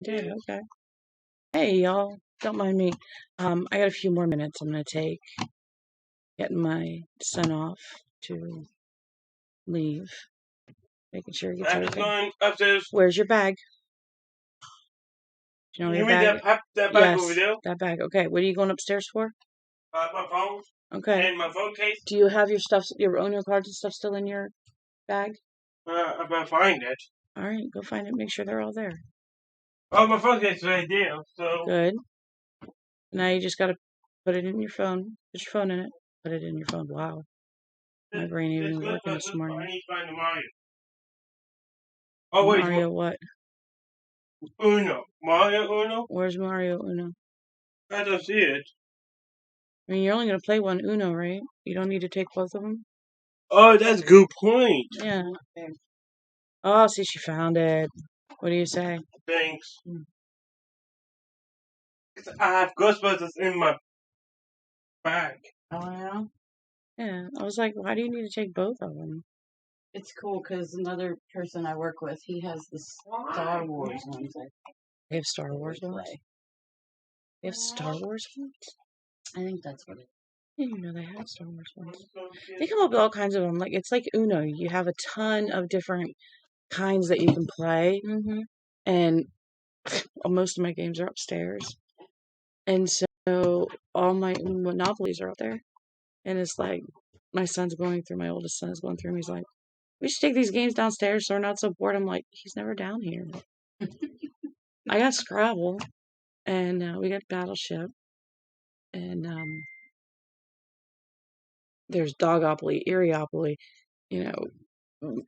Yeah, okay. Hey, y'all. Don't mind me. I got a few more minutes I'm going to take getting my son off to leave. Making sure he gets I'm just everything. going upstairs. Where's your bag? Do you know where You your mean bag? that bag Yes, over there? that bag. Okay, what are you going upstairs for? My phone Okay. and my phone case. Do you have your stuff, your owner cards and stuff still in your bag? I'm gonna find it. All right, go find it. Make sure they're all there. Oh, my phone case is right there. So Good. Now you just got to put it in your phone. Put your phone in it. Put it in your phone. Wow. My brain ain't even working this morning. I need to find the Mario. Oh wait, Mario what? Uno. Mario Uno? Where's Mario Uno? I don't see it. I mean, you're only going to play one Uno, right? You don't need to take both of them? Oh, that's a good point. Yeah. Oh, see, she found it. What do you say? Thanks. I have Ghostbusters in my bag. Oh, yeah? Yeah. I was like, why do you need to take both of them? It's cool because another person I work with, he has the Star Wars ones. They have Star Wars ones? Play. They have Star Wars ones? I think that's what it is. I didn't even know they had Star Wars ones. They come up with all kinds of them. Like, it's like Uno. You have a ton of different kinds that you can play. Mm-hmm. And most of my games are upstairs. And so all my Monopolies are out there. And it's like, my oldest son is going through, and he's like, we should take these games downstairs so we're not so bored. I'm like, he's never down here. I got Scrabble, and we got Battleship, and there's Dogopoly, Erieopoly, you know,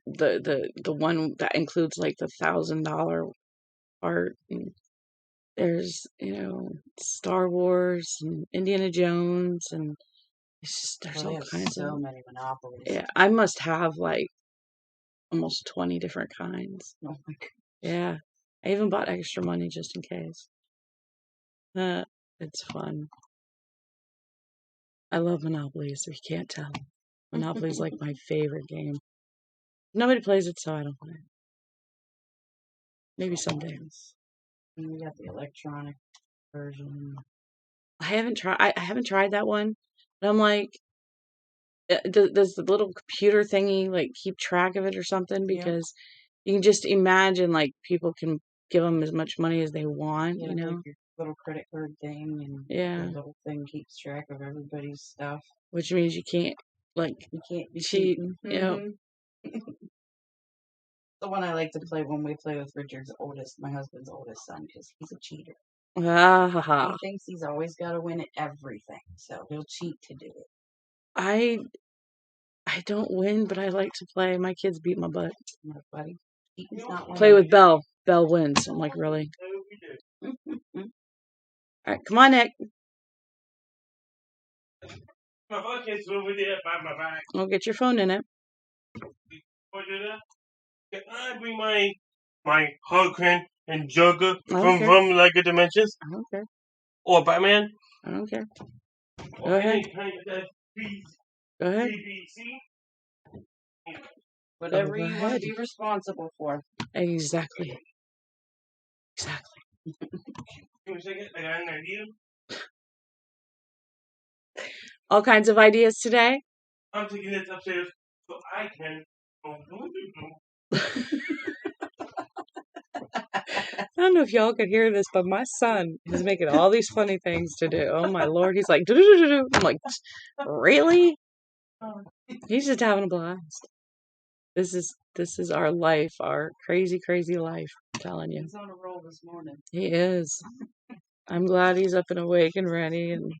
the one that includes like the $1,000 part. And there's, Star Wars and Indiana Jones, and it's just, there's all kinds so of. many Monopolies. Yeah, I must have like almost 20 different kinds. Oh my God. Yeah, I even bought extra money just in case. It's fun. I love Monopolies, if you can't tell. Monopoly's like my favorite game. Nobody plays it, so I don't play it. Maybe someday. And you got the electronic version. I haven't tried that one, but I'm like, does the little computer thingy like keep track of it or something? Because you can just imagine like people can give them as much money as they want, Like your little credit card thing, and the little thing keeps track of everybody's stuff. Which means you can't be cheat. The one I like to play when we play with Richard's my husband's oldest son, because he's a cheater. He thinks he's always got to win at everything, so he'll cheat to do it. I don't win, but I like to play. My kids beat my butt. My buddy, he's not winning. Play with Belle. Belle wins. I'm like, really? All right, come on, Nick. My phone case is over there by my bag. I'll get your phone in it. Can I bring my Hulkman and Joker from Lego Dimensions? I don't care. Or Batman? I don't care. Go ahead. Go ahead. Whatever you want to be responsible for. Exactly. Give me a second. I got an idea. All kinds of ideas today. I'm taking this upstairs so I can go. I don't know if y'all could hear this, but my son is making all these funny things to do. Oh my Lord. He's like, do-do-do-do-do. I'm like, really? He's just having a blast. This is our life, our crazy, crazy life. I'm telling you. He's on a roll this morning. He is. I'm glad he's up and awake and ready. And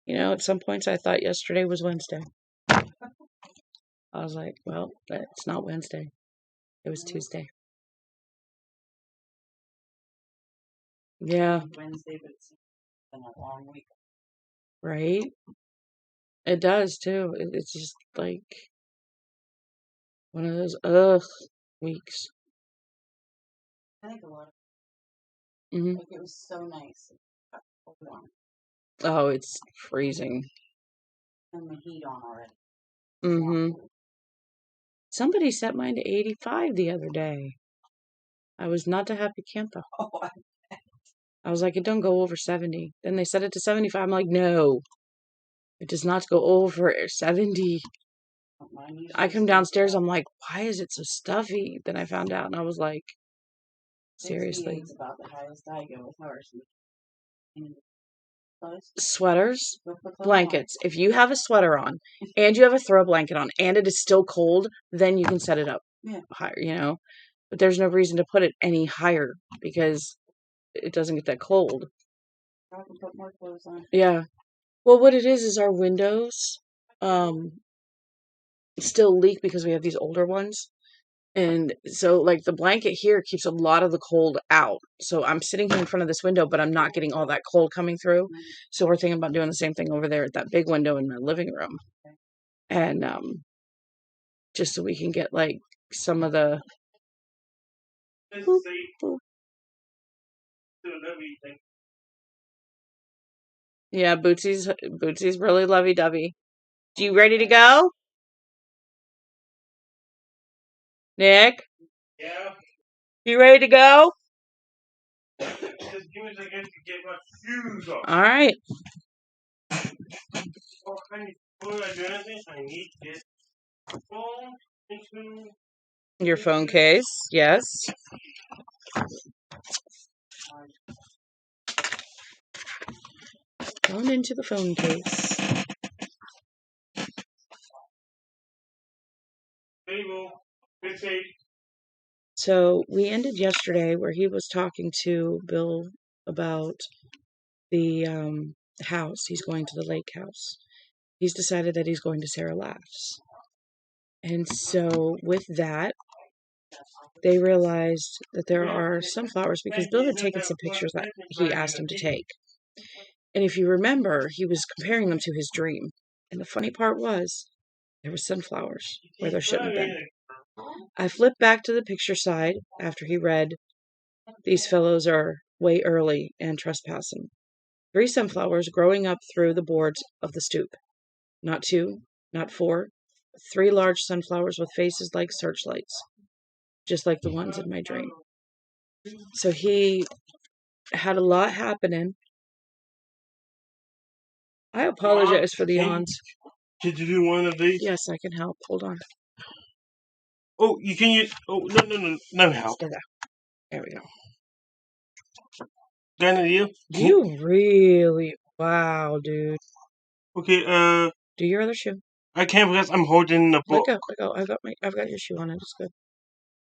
at some points I thought yesterday was Wednesday. I was like, well, it's not Wednesday. It was Tuesday. Yeah. Wednesday, but it's been a long week. Right? It does too. It's just like one of those weeks. I think a lot. Mm-hmm. Like it was so nice. Oh, it's freezing. And the heat on already. Mm-hmm. Somebody set mine to 85 the other day. I was not a happy camper. I was like, it don't go over 70. Then they set it to 75. I'm like, no. It does not go over 70. I come downstairs, I'm like, why is it so stuffy? Then I found out, and I was like, seriously. About the highest I go with hers. Sweaters, blankets. If you have a sweater on, and you have a throw blanket on, and it is still cold, then you can set it up higher, But there's no reason to put it any higher, because it doesn't get that cold. I can put more clothes on. Yeah. Well, what it is our windows still leak because we have these older ones. And so, like, the blanket here keeps a lot of the cold out. So I'm sitting here in front of this window, but I'm not getting all that cold coming through. So we're thinking about doing the same thing over there at that big window in my living room. And just so we can get, like, some of the... Boop, boop. Yeah, Bootsy's really lovey-dovey. You ready to go? Nick? Yeah. You ready to go? Just give me a second to get my shoes off. All right. Before I do anything, I need to get the phone into... Your phone case, yes. Phone into the phone case. So we ended yesterday where he was talking to Bill about the house. He's going to the lake house. He's decided that he's going to Sara Laughs. And so with that, they realized that there are sunflowers because Bill had taken some pictures that he asked him to take. And if you remember, he was comparing them to his dream. And the funny part was, there were sunflowers where there shouldn't have been. I flipped back to the picture side after he read, "These fellows are way early and trespassing." 3 sunflowers growing up through the boards of the stoop. Not 2, not 4, 3 large sunflowers with faces like searchlights, just like the ones in my dream. So he had a lot happening. I apologize for the yawns. Did you do one of these? Yes, I can help. Hold on. Oh, you can use... Oh, no help. There we go. Done with you? You really... Wow, dude. Okay, do your other shoe. I can't because I'm holding the book. Let go. I've got your shoe on it. It's good.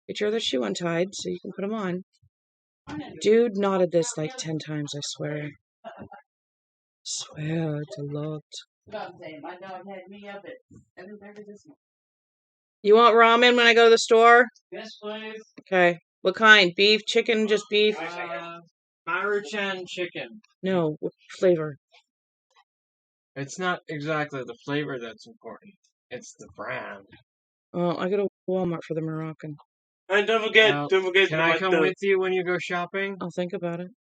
Get your other shoe untied so you can put them on. Dude nodded this like 10 times, I swear. Swear to Lord. My dog had me up at 7:30 this morning. You want ramen when I go to the store? Yes, please. Okay. What kind? Beef, chicken, just beef? Maruchan chicken. No, what flavor? It's not exactly the flavor that's important. It's the brand. Well, I go to Walmart for the Moroccan. And don't forget. Can I come with you when you go shopping? I'll think about it.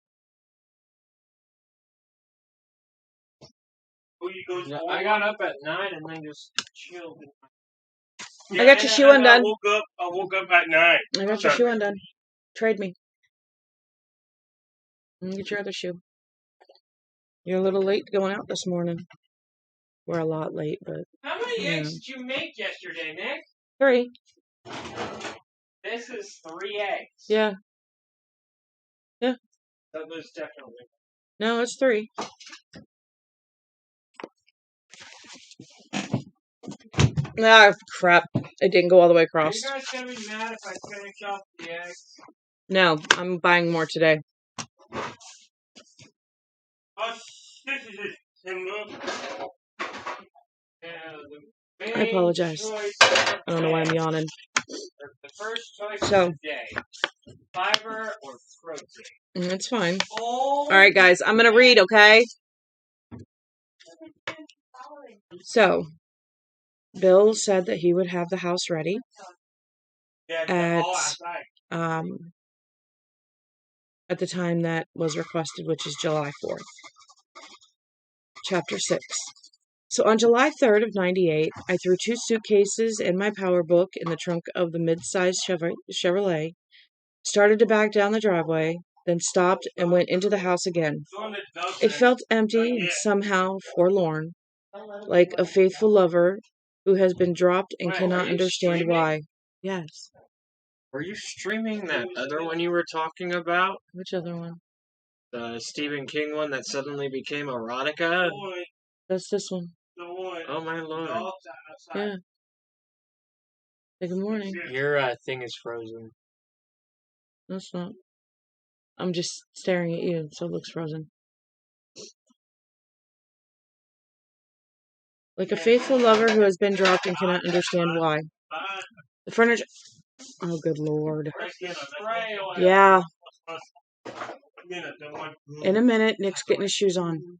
I got up at 9 and then just chilled. I got your shoe undone. I woke up at 9. I got your shoe undone. Trade me. Get your other shoe. You're a little late going out this morning. We're a lot late, but... How many eggs did you make yesterday, Nick? 3. This is 3 eggs. Yeah. Yeah. That was definitely... No, it's 3. Ah, crap. It didn't go all the way across. Are you guys going to be mad if I finish off the eggs? No, I'm buying more today. I apologize. I don't know why I'm yawning. The first choice of the day. Fiber or protein? It's fine. All right, guys. I'm going to read, okay? So, Bill said that he would have the house ready at the time that was requested, which is July 4th. Chapter 6. So on July 3rd of 98, I threw 2 suitcases and my power book in the trunk of the mid-sized Chevrolet, started to back down the driveway, then stopped and went into the house again. It felt empty and somehow forlorn, like a faithful lover who has been dropped and cannot understand why. Yes. Were you streaming that other one you were talking about? Which other one? The Stephen King one that suddenly became erotica? That's this one. Oh my lord. Yeah. Hey, good morning. Your thing is frozen. No, it's not. I'm just staring at you, so it looks frozen. Like a faithful lover who has been dropped and cannot understand why. The furniture... Oh, good lord. Yeah. In a minute, Nick's getting his shoes on.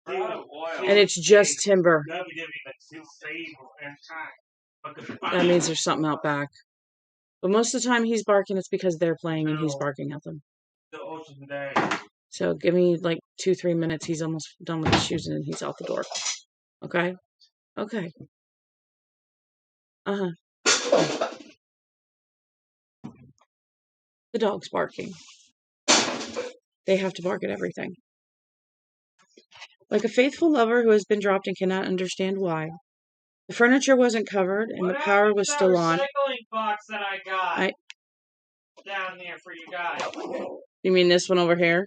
And it's just timber. That means there's something out back. But most of the time he's barking, it's because they're playing and he's barking at them. So give me like 2-3 minutes. He's almost done with his shoes and he's out the door. Okay? Okay. Uh-huh. The dog's barking. They have to bark at everything. Like a faithful lover who has been dropped and cannot understand why. The furniture wasn't covered and the power was still on. Recycling box that I got down there for you guys. You mean this one over here?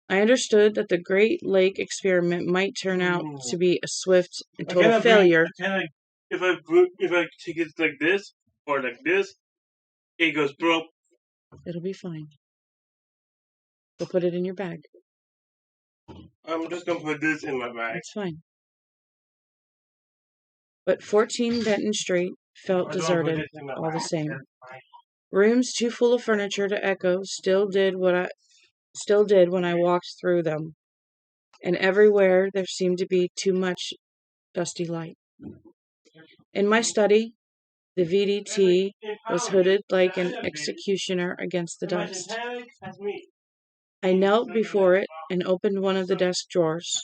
I understood that the Great Lake experiment might turn out to be a swift and total failure. If I take it like this or like this, it goes broke. It'll be fine. We'll put it in your bag. I'm just gonna put this in my bag. It's fine. But 14 Benton Street felt deserted all the same. Rooms too full of furniture to echo still did when I walked through them. And everywhere there seemed to be too much dusty light. In my study, the VDT was hooded like an executioner against the dust. I knelt before it and opened one of the desk drawers.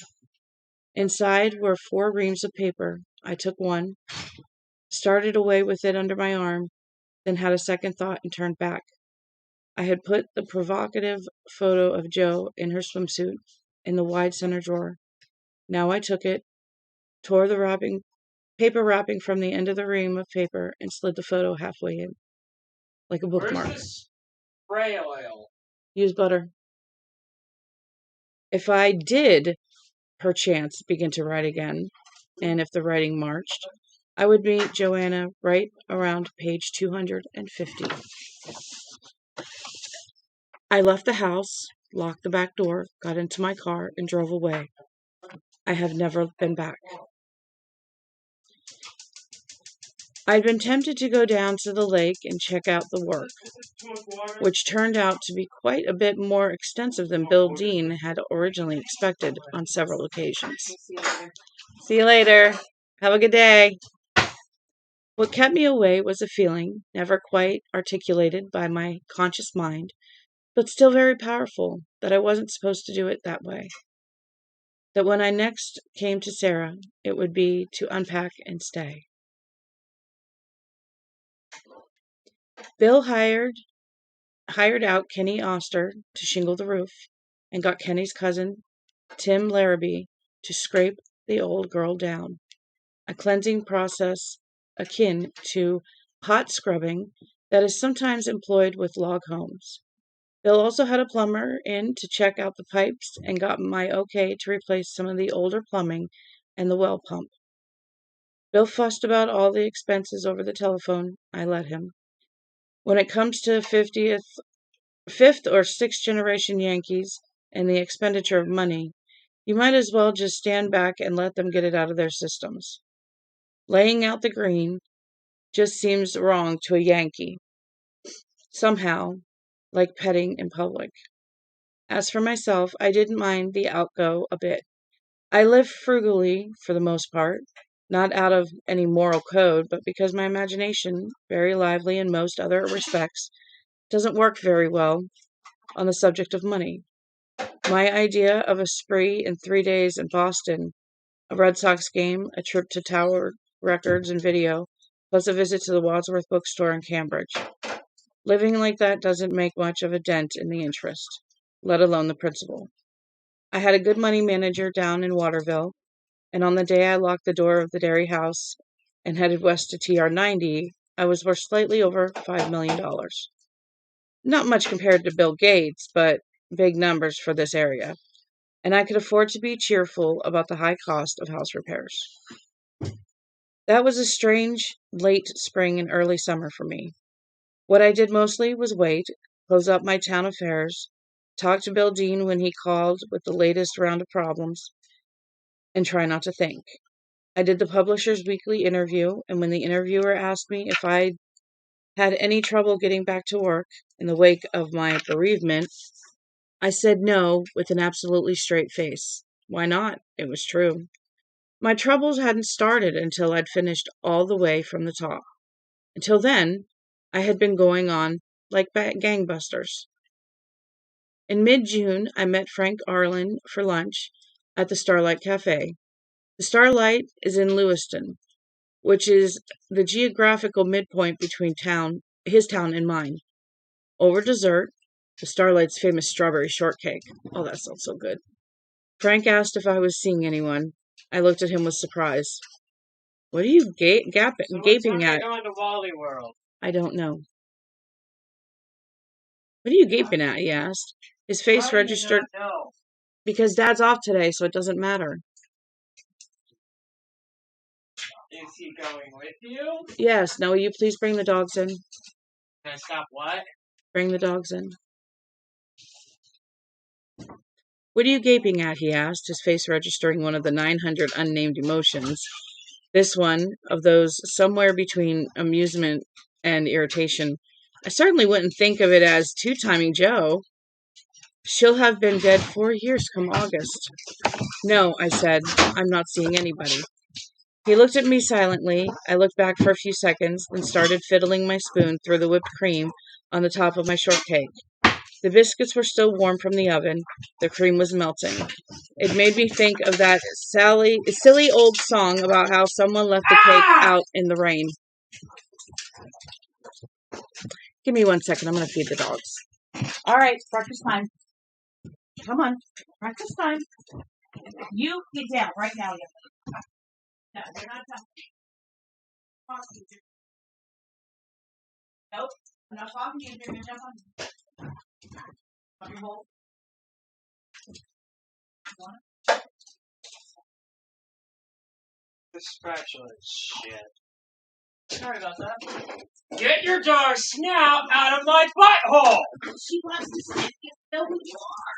Inside were 4 reams of paper. I took one, started away with it under my arm, then had a second thought and turned back. I had put the provocative photo of Jo in her swimsuit in the wide center drawer. Now I took it, tore the paper wrapping from the end of the ream of paper, and slid the photo halfway in, like a bookmark. Where's this spray oil? Use butter. If I did, perchance, begin to write again, and if the writing marched, I would meet Joanna right around page 250. I left the house, locked the back door, got into my car, and drove away. I have never been back. I'd been tempted to go down to the lake and check out the work, which turned out to be quite a bit more extensive than Bill Dean had originally expected on several occasions. See you later. Have a good day. What kept me away was a feeling, never quite articulated by my conscious mind, but still very powerful, that I wasn't supposed to do it that way. That when I next came to Sara, it would be to unpack and stay. Bill hired out Kenny Oster to shingle the roof, and got Kenny's cousin, Tim Larrabee, to scrape the old girl down, a cleansing process akin to hot scrubbing that is sometimes employed with log homes. Bill also had a plumber in to check out the pipes and got my okay to replace some of the older plumbing and the well pump. Bill fussed about all the expenses over the telephone. I let him. When it comes to 5th or 6th generation Yankees and the expenditure of money, you might as well just stand back and let them get it out of their systems. Laying out the green just seems wrong to a Yankee. Somehow, like petting in public. As for myself, I didn't mind the outgo a bit. I live frugally for the most part, not out of any moral code, but because my imagination, very lively in most other respects, doesn't work very well on the subject of money. My idea of a spree in 3 days in Boston, a Red Sox game, a trip to Tower Records and video, plus a visit to the Wadsworth bookstore in Cambridge. Living like that doesn't make much of a dent in the interest, let alone the principal. I had a good money manager down in Waterville, and on the day I locked the door of the dairy house and headed west to TR 90, I was worth slightly over $5 million. Not much compared to Bill Gates, but big numbers for this area. And I could afford to be cheerful about the high cost of house repairs. That was a strange late spring and early summer for me. What I did mostly was wait, close up my town affairs, talk to Bill Dean when he called with the latest round of problems, and try not to think. I did the publisher's weekly interview, and when the interviewer asked me if I had any trouble getting back to work in the wake of my bereavement, I said no with an absolutely straight face. Why not? It was true. My troubles hadn't started until I'd finished all the way from the top. Until then, I had been going on like gangbusters. In mid-June, I met Frank Arlen for lunch at the Starlight Cafe. The Starlight is in Lewiston, which is the geographical midpoint between his town and mine. Over dessert, the Starlight's famous strawberry shortcake. Oh, that sounds so good. Frank asked if I was seeing anyone. I looked at him with surprise. What are you gaping at? Going to Wally World. I don't know. What are you gaping at? He asked. His face registered. Because Dad's off today, so it doesn't matter. Is he going with you? Yes. Now, will you please bring the dogs in? Can I stop what? Bring the dogs in. What are you gaping at? He asked, his face registering one of the 900 unnamed emotions. This one, of those somewhere between amusement and irritation. I certainly wouldn't think of it as two-timing Joe. She'll have been dead 4 years come August. No, I said, I'm not seeing anybody. He looked at me silently. I looked back for a few seconds, then started fiddling my spoon through the whipped cream on the top of my shortcake. The biscuits were still warm from the oven. The cream was melting. It made me think of that silly old song about how someone left the cake out in the rain. Give me 1 second. I'm going to feed the dogs. All right, breakfast time. Come on. Breakfast time. You get down right now. No, you're not done. Nope. I'm not talking to you. You're going to jump on. On your bowl. The spatula is shit. Sorry about that. Get your dog's snout out of my butthole! She wants to sniff. You know who you are.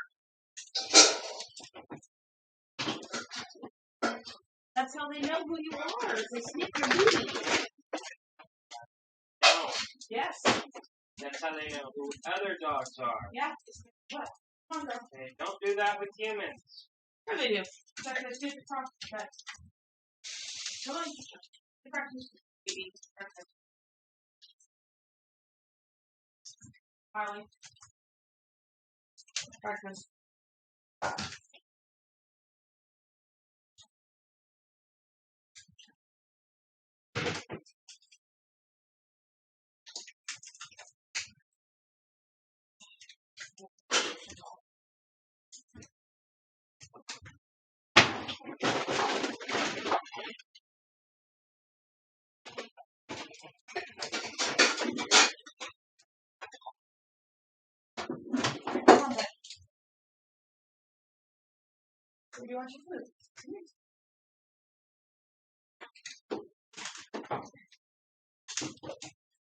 That's how they know who you are. They sniff your booty. No. Yes. That's how they know who other dogs are. Yeah. What? Come on, girl. They don't do that with humans. What do they do? Let's do the cross. Come on. The breakfast. Baby. Breakfast. Harley. Breakfast. Where do you want your food? Come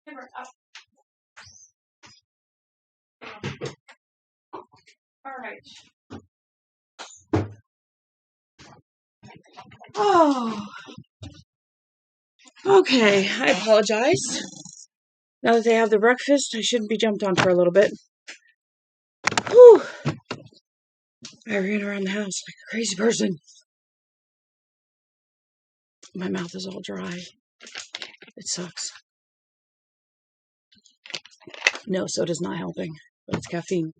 here. Up. All right. Oh. Okay, I apologize. Now that they have their breakfast, I shouldn't be jumped on for a little bit. Whew. I ran around the house like a crazy person. My mouth is all dry. It sucks. No, soda's not helping, but it's caffeine.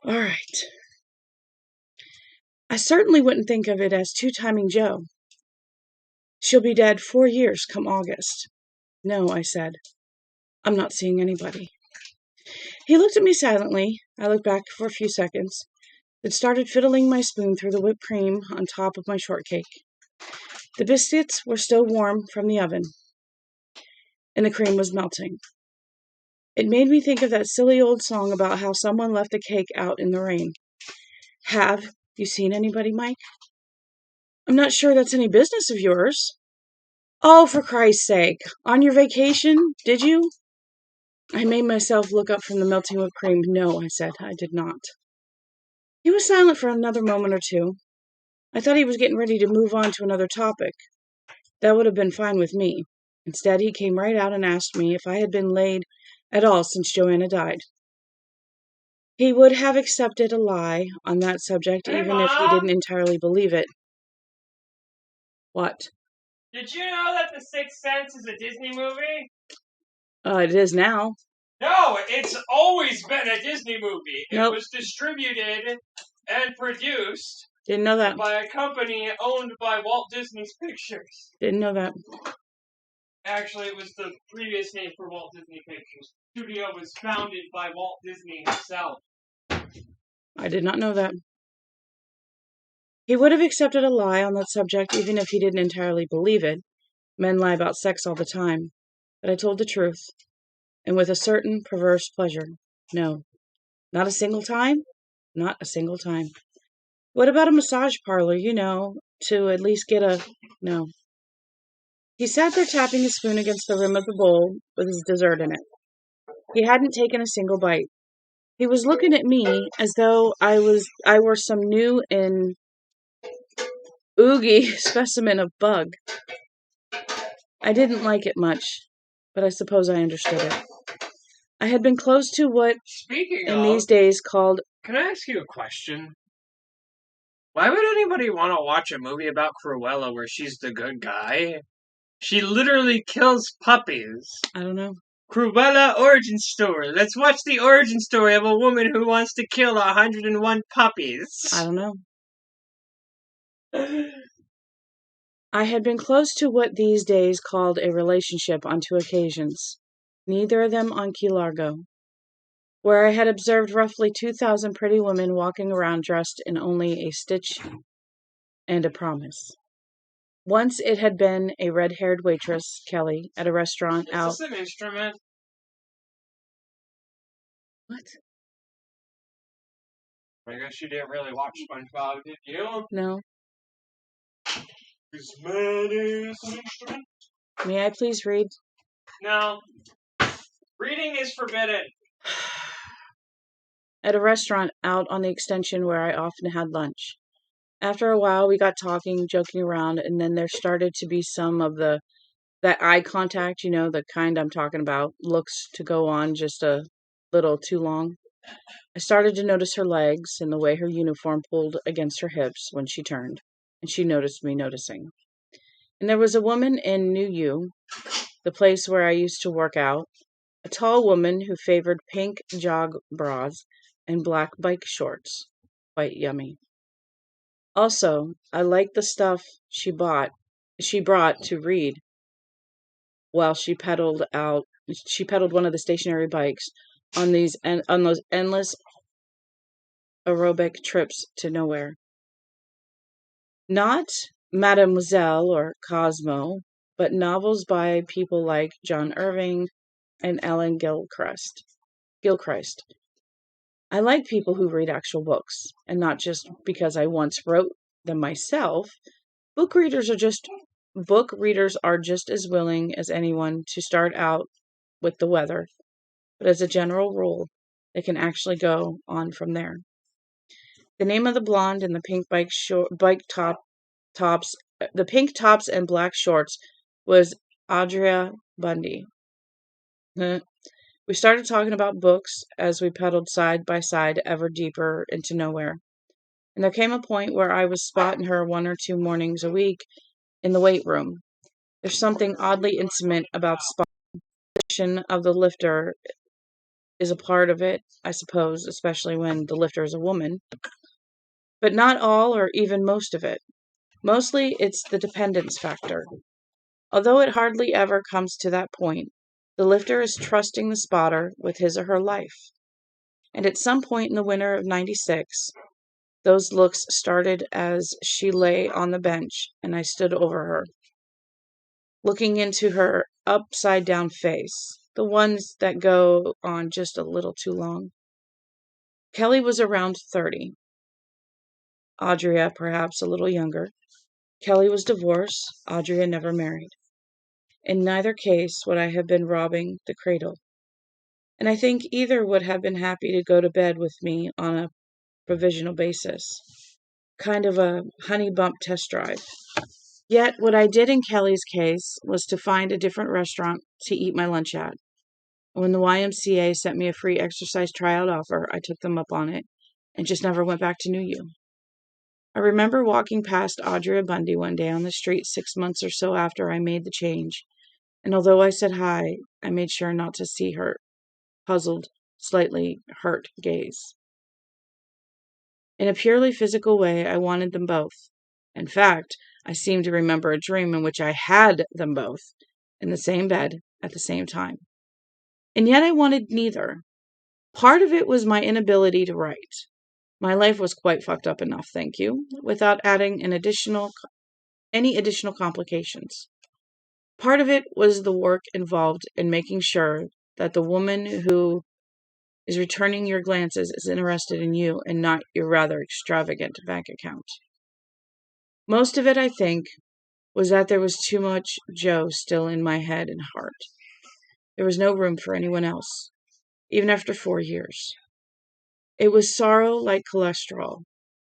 All right. I certainly wouldn't think of it as two-timing Joe. She'll be dead 4 years come August. No, I said. I'm not seeing anybody. He looked at me silently. I looked back for a few seconds, then started fiddling my spoon through the whipped cream on top of my shortcake. The biscuits were still warm from the oven, and the cream was melting. It made me think of that silly old song about how someone left a cake out in the rain. Have you seen anybody, Mike? I'm not sure that's any business of yours. Oh, for Christ's sake. On your vacation, did you? I made myself look up from the melting whipped cream. No, I said, I did not. He was silent for another moment or two. I thought he was getting ready to move on to another topic. That would have been fine with me. Instead, he came right out and asked me if I had been laid at all since Joanna died. He would have accepted a lie on that subject even if he didn't entirely believe it. What? Did you know that The Sixth Sense is a Disney movie? It is now. No, it's always been a Disney movie. Nope. It was distributed and produced Didn't know that. by a company owned by Walt Disney's Pictures. Didn't know that. Actually, it was the previous name for Walt Disney Pictures. The studio was founded by Walt Disney himself. I did not know that. He would have accepted a lie on that subject even if he didn't entirely believe it. Men lie about sex all the time. But I told the truth, and with a certain perverse pleasure. No. Not a single time? Not a single time. What about a massage parlor, to at least get a... No. He sat there tapping his spoon against the rim of the bowl with his dessert in it. He hadn't taken a single bite. He was looking at me as though I were some new and oogie specimen of bug. I didn't like it much, but I suppose I understood it. I had been close to what these days called... Can I ask you a question? Why would anybody want to watch a movie about Cruella where she's the good guy? She literally kills puppies. I don't know. Cruella origin story. Let's watch the origin story of a woman who wants to kill 101 puppies. I don't know. I had been close to what these days called a relationship on 2 occasions, neither of them on Key Largo, where I had observed roughly 2,000 pretty women walking around dressed in only a stitch and a promise. Once it had been a red-haired waitress, Kelly, at a restaurant out... Is this an instrument? What? I guess you didn't really watch SpongeBob, did you? No. This man is an instrument. May I please read? No. Reading is forbidden. At a restaurant out on the extension where I often had lunch. After a while, we got talking, joking around, and then there started to be some of that eye contact, the kind I'm talking about, looks to go on just a little too long. I started to notice her legs and the way her uniform pulled against her hips when she turned, and she noticed me noticing. And there was a woman in New U, the place where I used to work out, a tall woman who favored pink jog bras and black bike shorts. Quite yummy. Also, I liked the stuff she brought to read while she pedaled one of the stationary bikes on those endless aerobic trips to nowhere. Not Mademoiselle or Cosmo, but novels by people like John Irving and Ellen Gilchrist. I like people who read actual books, and not just because I once wrote them myself. Book readers are just as willing as anyone to start out with the weather, but as a general rule, they can actually go on from there. The name of the blonde in the pink the pink tops and black shorts was Audrey Bundy. We started talking about books as we pedaled side by side ever deeper into nowhere. And there came a point where I was spotting her 1 or 2 mornings a week in the weight room. There's something oddly intimate about spotting the position of the lifter is a part of it, I suppose, especially when the lifter is a woman. But not all or even most of it. Mostly it's the dependence factor. Although it hardly ever comes to that point, the lifter is trusting the spotter with his or her life. And at some point in the winter of '96, those looks started as she lay on the bench and I stood over her, looking into her upside down face, the ones that go on just a little too long. Kelly was around 30. Audrea perhaps a little younger. Kelly was divorced. Audrea never married. In neither case would I have been robbing the cradle. And I think either would have been happy to go to bed with me on a provisional basis. Kind of a honey bump test drive. Yet what I did in Kelly's case was to find a different restaurant to eat my lunch at. When the YMCA sent me a free exercise tryout offer, I took them up on it and just never went back to New U. I remember walking past Audrey Bundy one day on the street 6 months or so after I made the change, and although I said hi, I made sure not to see her puzzled, slightly hurt gaze. In a purely physical way, I wanted them both. In fact, I seem to remember a dream in which I had them both in the same bed at the same time. And yet I wanted neither. Part of it was my inability to write. My life was quite fucked up enough, thank you, without adding any additional complications. Part of it was the work involved in making sure that the woman who is returning your glances is interested in you and not your rather extravagant bank account. Most of it, I think, was that there was too much Joe still in my head and heart. There was no room for anyone else, even after 4 years. It was sorrow like cholesterol,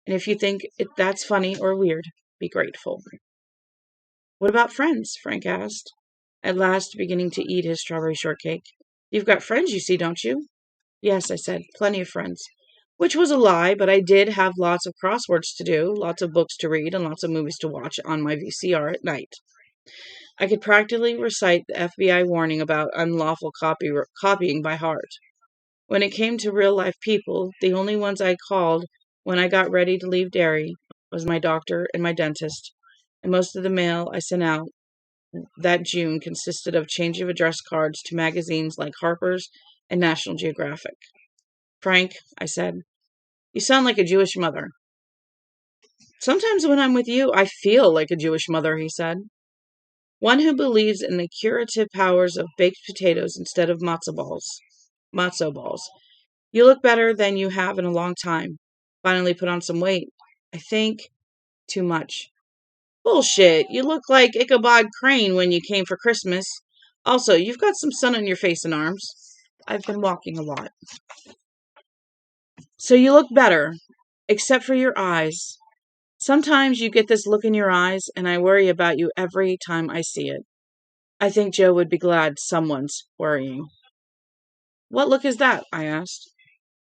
and if you think that's funny or weird, be grateful. What about friends? Frank asked, at last beginning to eat his strawberry shortcake. You've got friends, you see, don't you? Yes, I said, plenty of friends. Which was a lie, but I did have lots of crosswords to do, lots of books to read, and lots of movies to watch on my VCR at night. I could practically recite the FBI warning about unlawful copying by heart. When it came to real-life people, the only ones I called when I got ready to leave Derry was my doctor and my dentist, and most of the mail I sent out that June consisted of change of address cards to magazines like Harper's and National Geographic. Frank, I said, you sound like a Jewish mother. Sometimes when I'm with you, I feel like a Jewish mother, he said. One who believes in the curative powers of baked potatoes instead of matzo balls. You look better than you have in a long time. Finally put on some weight. I think too much. Bullshit. You look like Ichabod Crane when you came for Christmas. Also, you've got some sun on your face and arms. I've been walking a lot. So you look better, except for your eyes. Sometimes you get this look in your eyes, and I worry about you every time I see it. I think Joe would be glad someone's worrying. What look is that? I asked.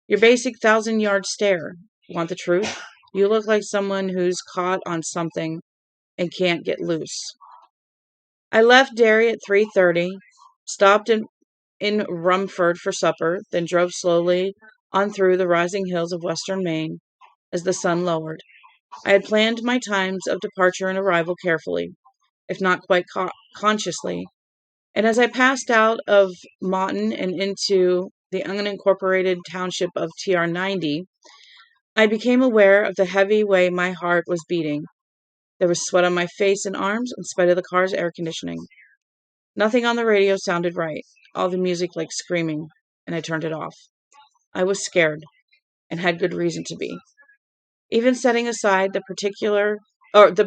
Your basic 1,000-yard stare. Want the truth? You look like someone who's caught on something and can't get loose. I left Derry at 3:30, stopped in Rumford for supper, then drove slowly on through the rising hills of western Maine as the sun lowered. I had planned my times of departure and arrival carefully, if not quite consciously, and as I passed out of Moughton and into the unincorporated township of TR90, I became aware of the heavy way my heart was beating. There was sweat on my face and arms in spite of the car's air conditioning. Nothing on the radio sounded right, all the music like screaming, and I turned it off. I was scared, and had good reason to be. Even setting aside the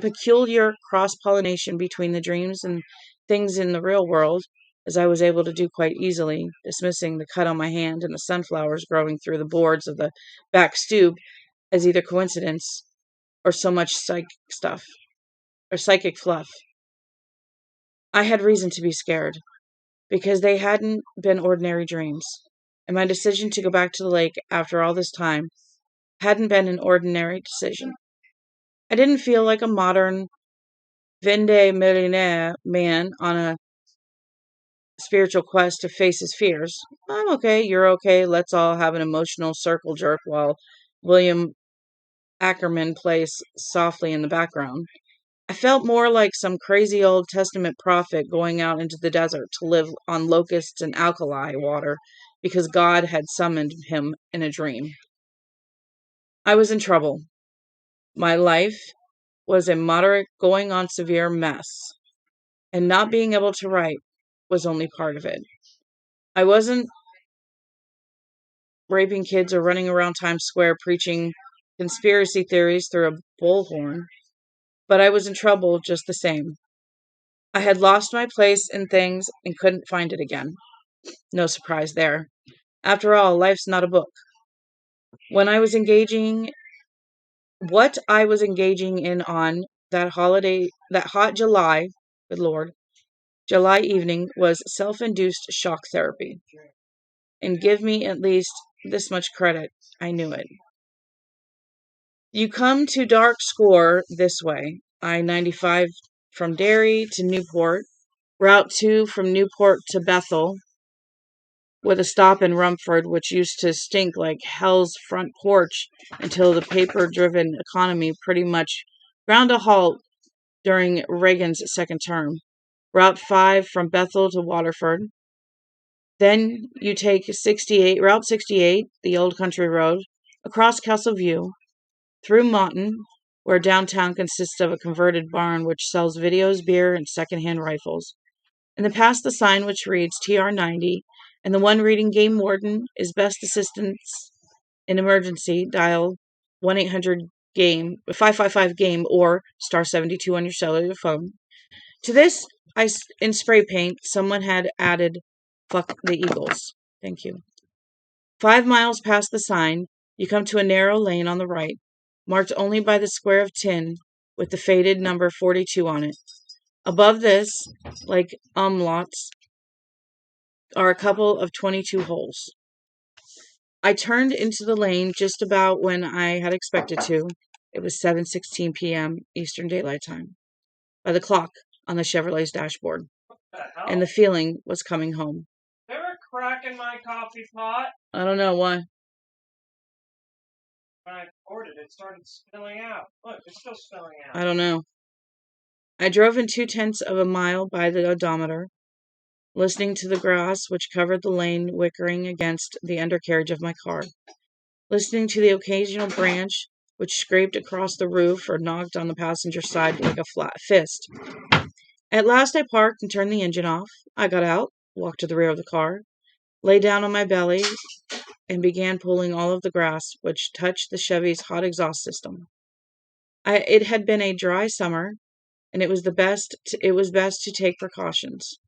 peculiar cross-pollination between the dreams and things in the real world, as I was able to do quite easily, dismissing the cut on my hand and the sunflowers growing through the boards of the back stoop as either coincidence or so much psychic fluff. I had reason to be scared, because they hadn't been ordinary dreams, and my decision to go back to the lake after all this time hadn't been an ordinary decision. I didn't feel like a modern Vende millionaire man on a spiritual quest to face his fears. I'm okay, you're okay, let's all have an emotional circle jerk while William Ackerman plays softly in the background. I felt more like some crazy Old Testament prophet going out into the desert to live on locusts and alkali water because God had summoned him in a dream. I was in trouble. My life was a moderate going on severe mess, and not being able to write was only part of it. I wasn't raping kids or running around Times Square preaching conspiracy theories through a bullhorn, but I was in trouble just the same. I had lost my place in things and couldn't find it again. No surprise there. After all, life's not a book. What I was engaging in on that hot July, good Lord, July evening was self-induced shock therapy. And give me at least this much credit. I knew it. You come to Dark Score this way. I-95 from Derry to Newport. Route 2 from Newport to Bethel, with a stop in Rumford, which used to stink like hell's front porch until the paper-driven economy pretty much ground a halt during Reagan's second term. Route 5 from Bethel to Waterford. Then you take Route 68, the old country road, across Castle View, through Moughton, where downtown consists of a converted barn which sells videos, beer, and secondhand rifles, and then past the sign which reads TR90, and the one reading Game Warden is best assistance in emergency. Dial 1-800-GAME, 555-GAME, or star 72 on your cellular phone. To this, in spray paint, someone had added, "Fuck the Eagles." Thank you. 5 miles past the sign, you come to a narrow lane on the right, marked only by the square of tin with the faded number 42 on it. Above this, like umlauts, are a couple of 22 holes. I turned into the lane just about when I had expected to. It was 7:16 p.m. Eastern Daylight Time by the clock on the Chevrolet's dashboard, and the feeling was coming home. There a crack in my coffee pot? I don't know why. When I poured it, it started spilling out. Look, it's still spilling out. I don't know. I drove in 0.2 of a mile by the odometer, listening to the grass which covered the lane whickering against the undercarriage of my car, listening to the occasional branch which scraped across the roof or knocked on the passenger side like a flat fist. At last I parked and turned the engine off. I got out, walked to the rear of the car, lay down on my belly, and began pulling all of the grass which touched the Chevy's hot exhaust system. It had been a dry summer, and it was best to take precautions.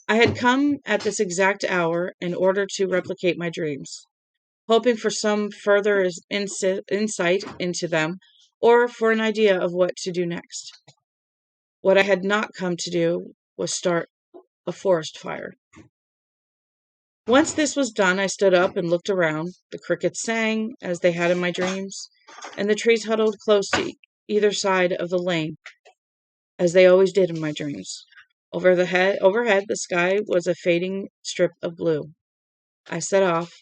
I had come at this exact hour in order to replicate my dreams, hoping for some further insight into them, or for an idea of what to do next. What I had not come to do was start a forest fire. Once this was done, I stood up and looked around. The crickets sang, as they had in my dreams, and the trees huddled close to either side of the lane, as they always did in my dreams. Overhead, the sky was a fading strip of blue. I set off,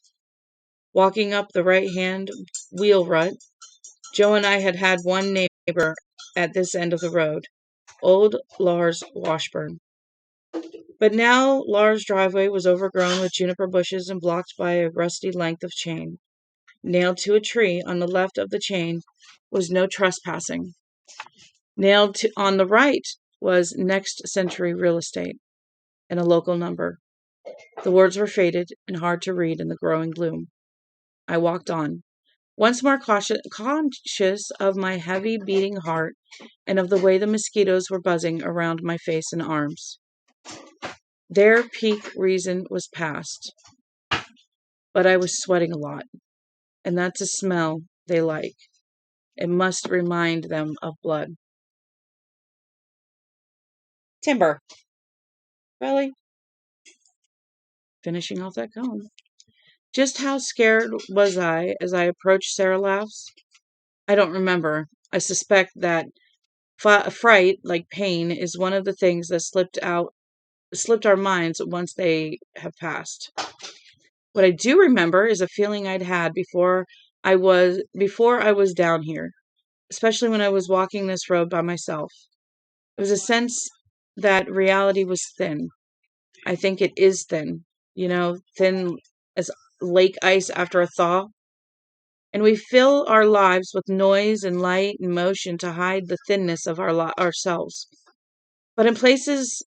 walking up the right-hand wheel rut. Joe and I had one neighbor at this end of the road, old Lars Washburn. But now Lars' driveway was overgrown with juniper bushes and blocked by a rusty length of chain. Nailed to a tree on the left of the chain was "No trespassing." Nailed on the right was "Next Century Real Estate" and a local number. The words were faded and hard to read in the growing gloom. I walked on, once more conscious of my heavy beating heart and of the way the mosquitoes were buzzing around my face and arms. Their peak reason was past, but I was sweating a lot, and that's a smell they like. It must remind them of blood. Timber. Really? Finishing off that comb. Just how scared was I as I approached Sara Laughs? I don't remember. I suspect that fright, like pain, is one of the things that slipped out slipped our minds once they have passed. What I do remember is a feeling I'd had before I was down here, especially when I was walking this road by myself. It was a sense that reality was thin. I think it is thin, thin as lake ice after a thaw. And we fill our lives with noise and light and motion to hide the thinness of ourselves. But in places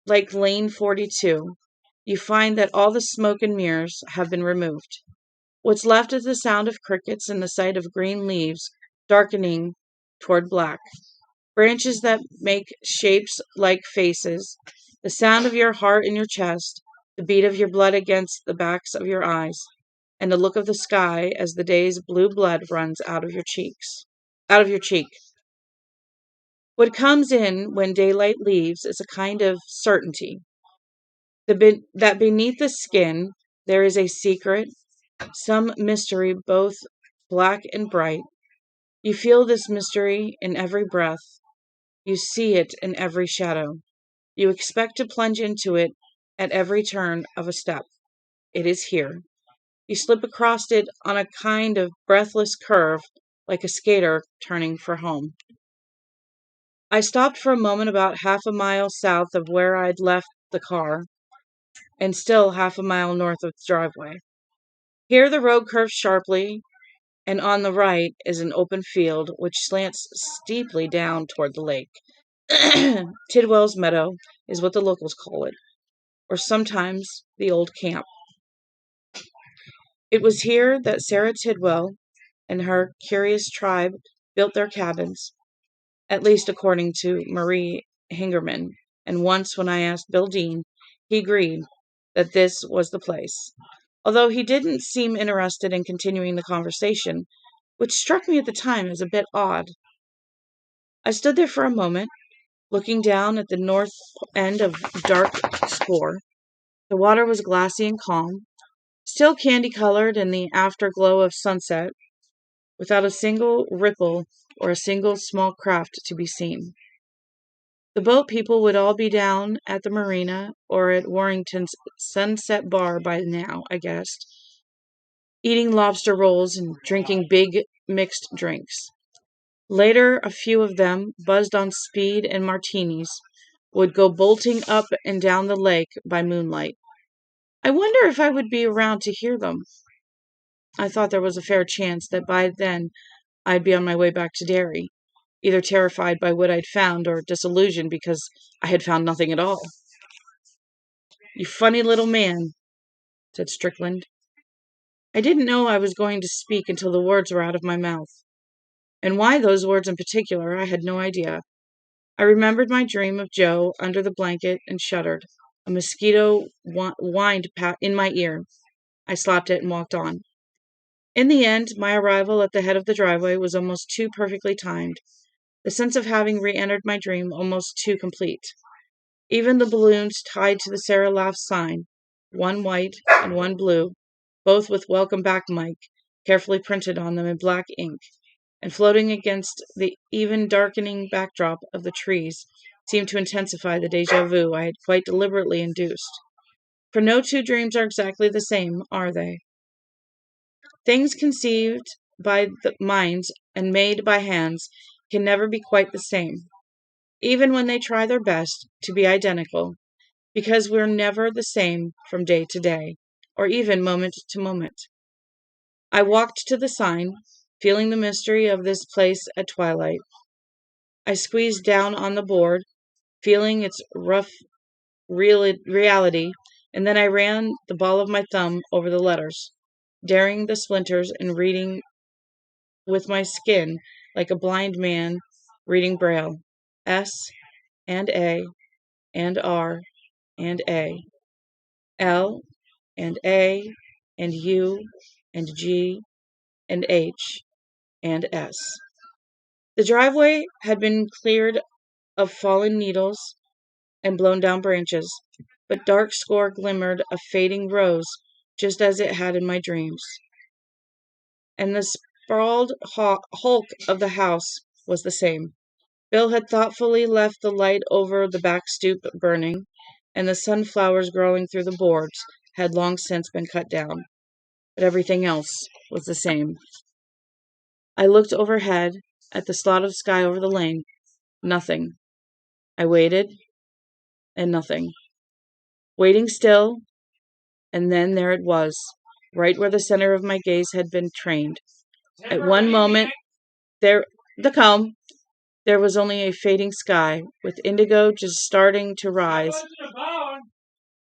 like Lane 42, you find that all the smoke and mirrors have been removed. What's left is the sound of crickets and the sight of green leaves darkening toward black, branches that make shapes like faces, the sound of your heart in your chest, the beat of your blood against the backs of your eyes, and the look of the sky as the day's blue blood runs out of your cheek. What comes in when daylight leaves is a kind of certainty that beneath the skin there is a secret, some mystery both black and bright. You feel this mystery in every breath. You see it in every shadow. You expect to plunge into it at every turn of a step. It is here. You slip across it on a kind of breathless curve, like a skater turning for home. I stopped for a moment about half a mile south of where I'd left the car, and still half a mile north of the driveway. Here the road curves sharply, and on the right is an open field which slants steeply down toward the lake. Tidwell's Meadow is what the locals call it, or sometimes the old camp. It was here that Sarah Tidwell and her curious tribe built their cabins, at least according to Marie Hingerman, and once when I asked Bill Dean, he agreed that this was the place, although he didn't seem interested in continuing the conversation, which struck me at the time as a bit odd. I stood there for a moment, looking down at the north end of Dark Score. The water was glassy and calm, still candy-colored in the afterglow of sunset, without a single ripple or a single small craft to be seen. The boat people would all be down at the marina or at Warrington's Sunset Bar by now, I guessed, eating lobster rolls and drinking big mixed drinks. Later, a few of them, buzzed on speed and martinis, would go bolting up and down the lake by moonlight. I wonder if I would be around to hear them. I thought there was a fair chance that by then I'd be on my way back to Derry, either terrified by what I'd found or disillusioned because I had found nothing at all. "You funny little man," said Strickland. I didn't know I was going to speak until the words were out of my mouth. And why those words in particular, I had no idea. I remembered my dream of Joe under the blanket and shuddered. A mosquito whined in my ear. I slapped it and walked on. In the end, my arrival at the head of the driveway was almost too perfectly timed, the sense of having re-entered my dream almost too complete. Even the balloons tied to the Sara Laughs sign, one white and one blue, both with "Welcome back, Mike," carefully printed on them in black ink, and floating against the even darkening backdrop of the trees, seemed to intensify the déjà vu I had quite deliberately induced. For no two dreams are exactly the same, are they? Things conceived by the minds and made by hands can never be quite the same, even when they try their best to be identical, because we're never the same from day to day, or even moment to moment. I walked to the sign, feeling the mystery of this place at twilight. I squeezed down on the board, feeling its rough reality, and then I ran the ball of my thumb over the letters, daring the splinters and reading with my skin like a blind man reading Braille. S and A and R and A. L and A and U and G and H and S. The driveway had been cleared of fallen needles and blown down branches, but Dark Score glimmered a fading rose just as it had in my dreams. And the sprawled hulk of the house was the same. Bill had thoughtfully left the light over the back stoop burning, and the sunflowers growing through the boards had long since been cut down, but everything else was the same. I looked overhead at the slot of sky over the lane. Nothing. I waited, and nothing. Waiting still, and then there it was, right where the center of my gaze had been trained. At one moment, there was only a fading sky, with indigo just starting to rise. That wasn't a bone.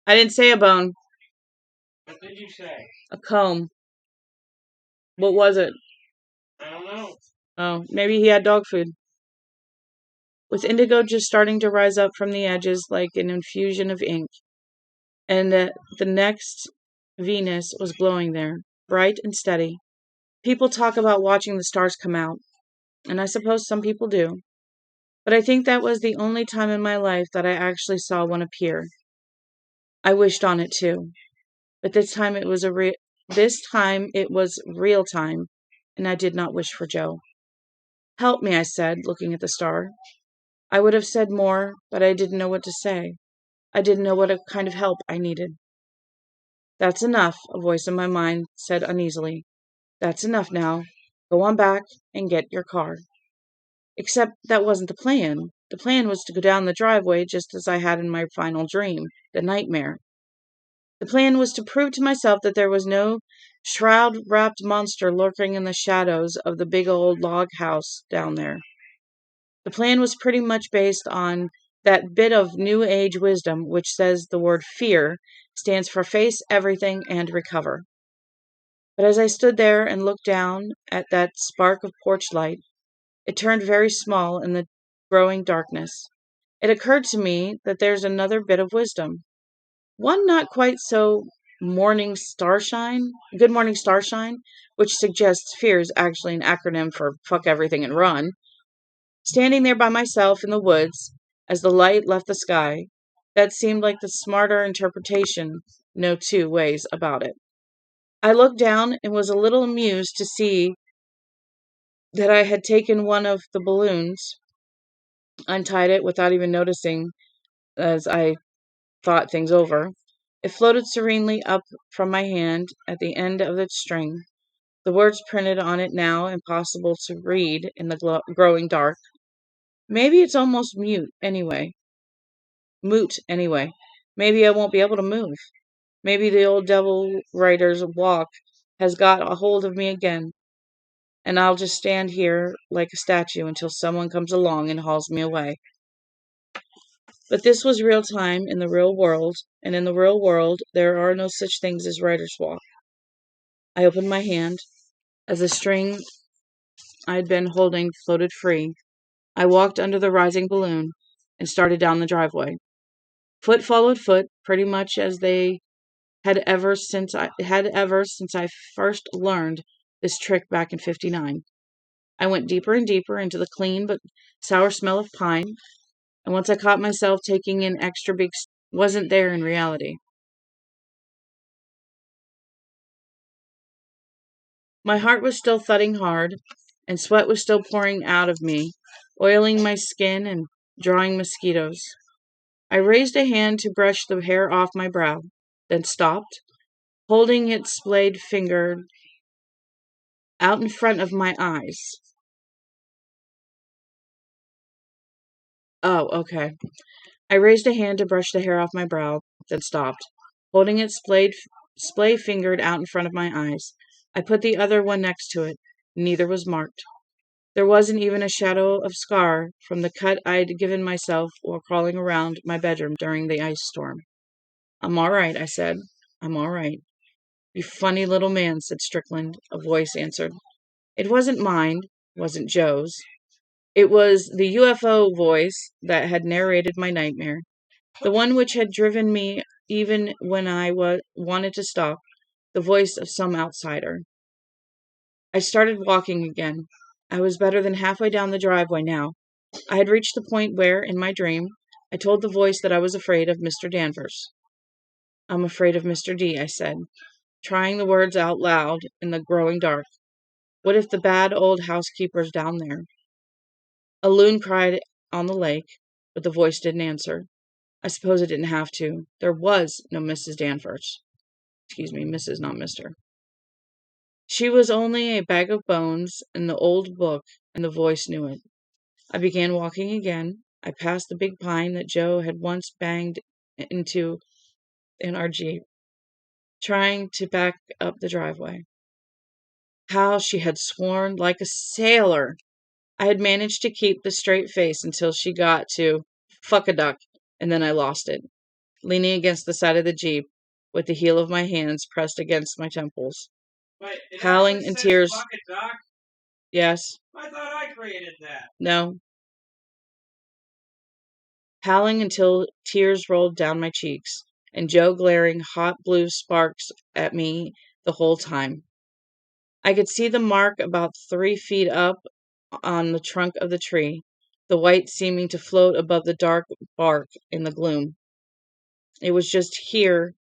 I didn't say a bone. What did you say? A comb. What was it? I don't know. Oh, maybe he had dog food. With indigo just starting to rise up from the edges like an infusion of ink. And the next Venus was glowing there, bright and steady. People talk about watching the stars come out, and I suppose some people do. But I think that was the only time in my life that I actually saw one appear. I wished on it too, but this time it was real time, and I did not wish for Joe. Help me, I said, looking at the star. I would have said more, but I didn't know what to say. I didn't know what kind of help I needed. That's enough, a voice in my mind said uneasily. That's enough now. Go on back and get your car. Except that wasn't the plan. The plan was to go down the driveway just as I had in my final dream, the nightmare. The plan was to prove to myself that there was no shroud-wrapped monster lurking in the shadows of the big old log house down there. The plan was pretty much based on that bit of New Age wisdom which says the word fear stands for face everything and recover. But as I stood there and looked down at that spark of porch light, it turned very small in the growing darkness. It occurred to me that there's another bit of wisdom. One not quite so good morning starshine, which suggests fear is actually an acronym for fuck everything and run. Standing there by myself in the woods, as the light left the sky, that seemed like the smarter interpretation, no two ways about it. I looked down and was a little amused to see that I had taken one of the balloons, untied it without even noticing as I thought things over. It floated serenely up from my hand at the end of its string, the words printed on it now impossible to read in the growing dark. Maybe it's almost moot anyway. Maybe I won't be able to move. Maybe the old devil writer's walk has got a hold of me again, and I'll just stand here like a statue until someone comes along and hauls me away. But this was real time in the real world, and in the real world there are no such things as writer's walk. I opened my hand. As the string I'd been holding floated free, I walked under the rising balloon and started down the driveway. Foot followed foot, pretty much as they had ever since I first learned this trick back in '59. I went deeper and deeper into the clean but sour smell of pine, and once I caught myself taking in extra big wasn't there in reality. My heart was still thudding hard, and sweat was still pouring out of me, oiling my skin and drawing mosquitoes. I raised a hand to brush the hair off my brow, then stopped, holding its splayed finger out in front of my eyes. Oh, okay. I raised a hand to brush the hair off my brow, then stopped, holding it splay-fingered out in front of my eyes. I put the other one next to it. Neither was marked. There wasn't even a shadow of scar from the cut I'd given myself while crawling around my bedroom during the ice storm. I'm all right, I said. I'm all right. You funny little man, said Strickland, a voice answered. It wasn't mine, wasn't Joe's. It was the UFO voice that had narrated my nightmare, the one which had driven me even when I wanted to stop, the voice of some outsider. I started walking again. I was better than halfway down the driveway now. I had reached the point where, in my dream, I told the voice that I was afraid of Mr. Danvers. I'm afraid of Mr. D, I said, trying the words out loud in the growing dark. What if the bad old housekeeper's down there? A loon cried on the lake, but the voice didn't answer. I suppose it didn't have to. There was no Mrs. Danvers. Excuse me, Mrs., not Mr. She was only a bag of bones in the old book, and the voice knew it. I began walking again. I passed the big pine that Joe had once banged into in our Jeep, trying to back up the driveway. How she had sworn like a sailor! I had managed to keep the straight face until she got to "fuck a duck," and then I lost it, leaning against the side of the Jeep with the heel of my hands pressed against my temples. Wait, it Howling actually in says tears. "fuck it, Doc"? Yes. I thought I created that. No. Howling until tears rolled down my cheeks, and Joe glaring hot blue sparks at me the whole time. I could see the mark about 3 feet up on the trunk of the tree, the white seeming to float above the dark bark in the gloom. It was just here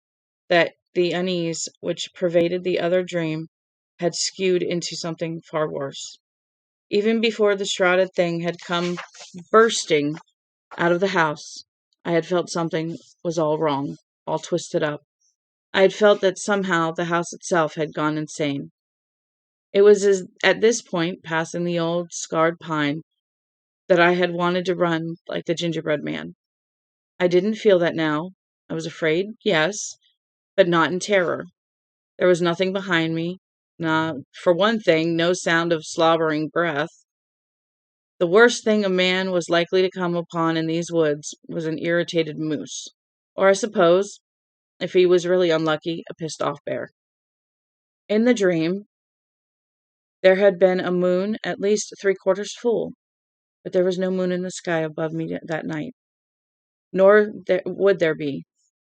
that the unease which pervaded the other dream had skewed into something far worse. Even before the shrouded thing had come bursting out of the house, I had felt something was all wrong, all twisted up. I had felt that somehow the house itself had gone insane. It was at this point, passing the old scarred pine, that I had wanted to run like the gingerbread man. I didn't feel that now. I was afraid, yes, but not in terror. There was nothing behind me. For one thing, no sound of slobbering breath. The worst thing a man was likely to come upon in these woods was an irritated moose. Or, I suppose, if he was really unlucky, a pissed off bear. In the dream, there had been a moon at least 3/4 full, but there was no moon in the sky above me that night. Nor would there be.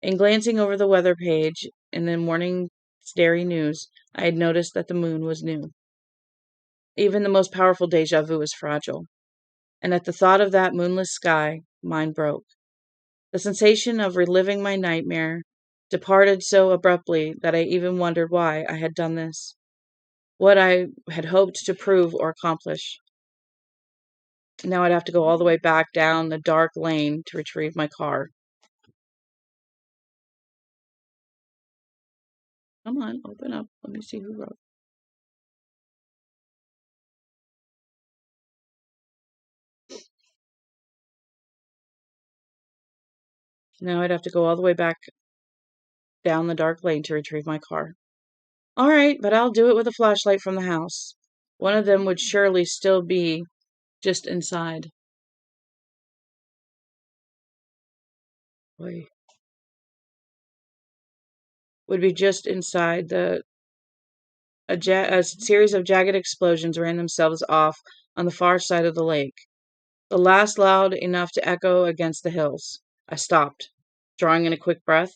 In glancing over the weather page in the morning's Dairy News, I had noticed that the moon was new. Even the most powerful déjà vu is fragile, and at the thought of that moonless sky, mine broke. The sensation of reliving my nightmare departed so abruptly that I even wondered why I had done this, what I had hoped to prove or accomplish. Now I'd have to go all the way back down the dark lane to retrieve my car. Come on, open up. Let me see who wrote. Now I'd have to go all the way back down the dark lane to retrieve my car. All right, but I'll do it with a flashlight from the house. One of them would surely still be just inside. Would be just inside. A series of jagged explosions ran themselves off on the far side of the lake, the last loud enough to echo against the hills. I stopped, drawing in a quick breath.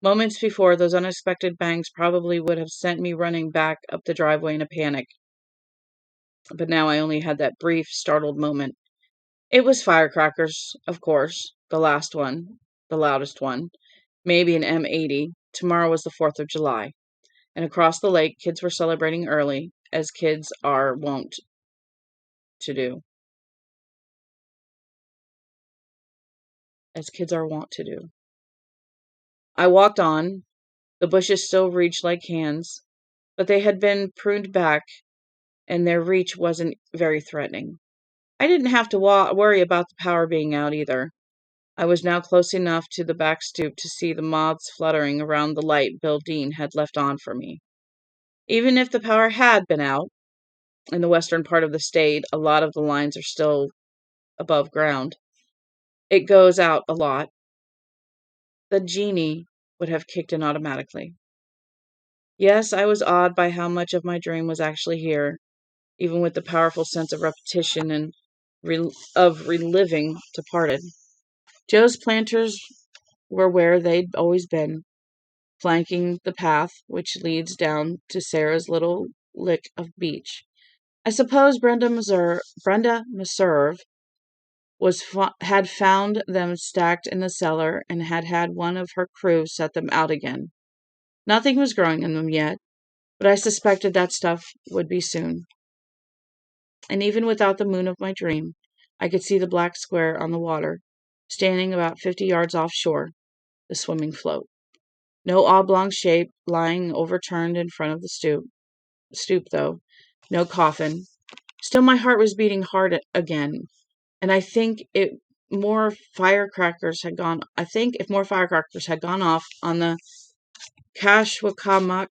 Moments before, those unexpected bangs probably would have sent me running back up the driveway in a panic. But now I only had that brief, startled moment. It was firecrackers, of course, the last one, the loudest one, maybe an M80. Tomorrow was the 4th of July, and across the lake, kids were celebrating early, as kids are wont to do. I walked on. The bushes still reached like hands, but they had been pruned back, and their reach wasn't very threatening. I didn't have to worry about the power being out either. I was now close enough to the back stoop to see the moths fluttering around the light Bill Dean had left on for me. Even if the power had been out, in the western part of the state, a lot of the lines are still above ground. It goes out a lot. The genie would have kicked in automatically. Yes, I was awed by how much of my dream was actually here, even with the powerful sense of repetition and of reliving departed. Joe's planters were where they'd always been, flanking the path which leads down to Sarah's little lick of beach. I suppose Brenda Meserve had found them stacked in the cellar and had one of her crew set them out again. Nothing was growing in them yet, but I suspected that stuff would be soon. And even without the moon of my dream, I could see the black square on the water, standing about 50 yards offshore, the swimming float. No oblong shape lying overturned in front of the stoop, though. No coffin. Still, my heart was beating hard again, and I think if more firecrackers had gone off on the Kashwakamak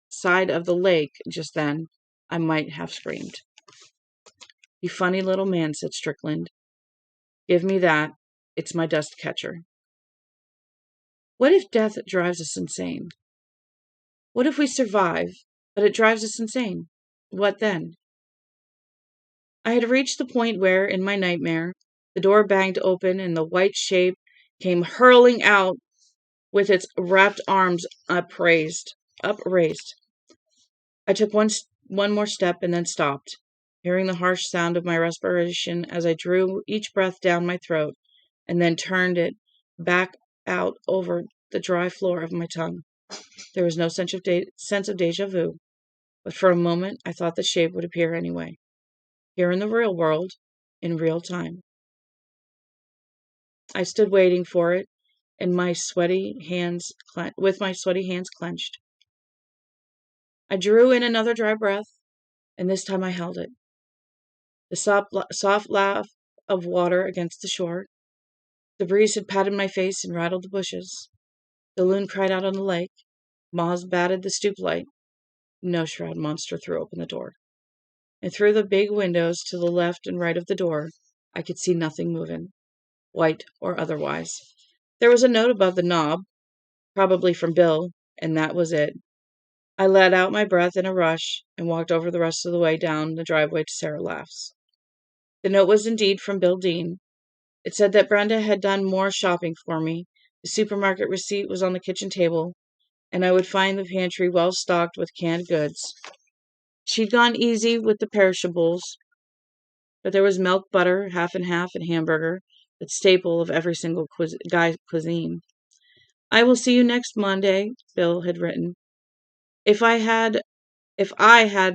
side of the lake just then, I might have screamed. "You funny little man," said Strickland. "Give me that. It's my dust catcher." What if death drives us insane? What if we survive, but it drives us insane? What then? I had reached the point where, in my nightmare, the door banged open and the white shape came hurling out with its wrapped arms upraised. I took one more step and then stopped, hearing the harsh sound of my respiration as I drew each breath down my throat and then turned it back out over the dry floor of my tongue. There was no sense of déjà vu, but for a moment I thought the shape would appear anyway, here in the real world, in real time. I stood waiting for it, and with my sweaty hands clenched. I drew in another dry breath, and this time I held it. The soft laugh of water against the shore. The breeze had patted my face and rattled the bushes. The loon cried out on the lake. Moths batted the stoop light. No shroud monster threw open the door. And through the big windows to the left and right of the door, I could see nothing moving, white or otherwise. There was a note above the knob, probably from Bill, and that was it. I let out my breath in a rush and walked over the rest of the way down the driveway to Sara Laughs. The note was indeed from Bill Dean. It said that Brenda had done more shopping for me. The supermarket receipt was on the kitchen table, and I would find the pantry well stocked with canned goods. She'd gone easy with the perishables, but there was milk, butter, half and half, and hamburger, the staple of every single guy's cuisine. "I will see you next Monday," Bill had written. If I had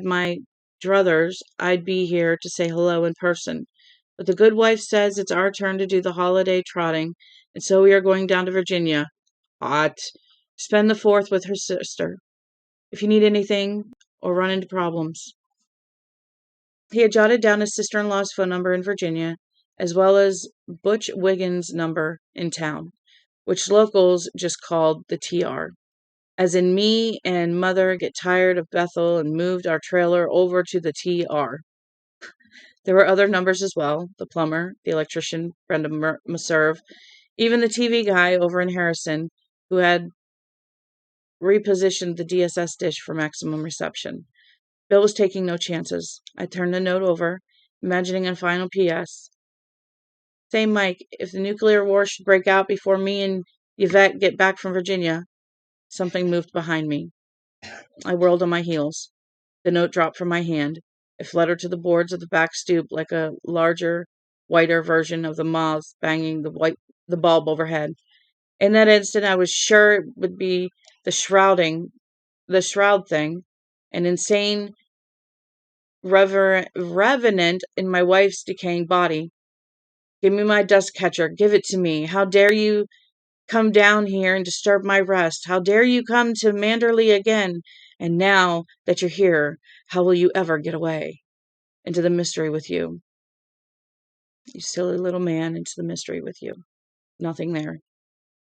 my druthers, I'd be here to say hello in person. But the good wife says it's our turn to do the holiday trotting, and so we are going down to Virginia. Hot. Spend the 4th with her sister. If you need anything or run into problems. He had jotted down his sister-in-law's phone number in Virginia, as well as Butch Wiggins' number in town, which locals just called the TR. As in, me and Mother get tired of Bethel and moved our trailer over to the TR. There were other numbers as well, the plumber, the electrician, Brenda Maserve, even the TV guy over in Harrison, who had repositioned the DSS dish for maximum reception. Bill was taking no chances. I turned the note over, imagining a final P.S. "Say, Mike, if the nuclear war should break out before me and Yvette get back from Virginia." Something moved behind me. I whirled on my heels. The note dropped from my hand. It fluttered to the boards of the back stoop like a larger, whiter version of the moths banging the bulb overhead. In that instant, I was sure it would be the shroud thing, an insane revenant in my wife's decaying body. "Give me my dust catcher. Give it to me. How dare you come down here and disturb my rest? How dare you come to Manderley again? And now that you're here, how will you ever get away? Into the mystery with you. You silly little man, into the mystery with you." Nothing there.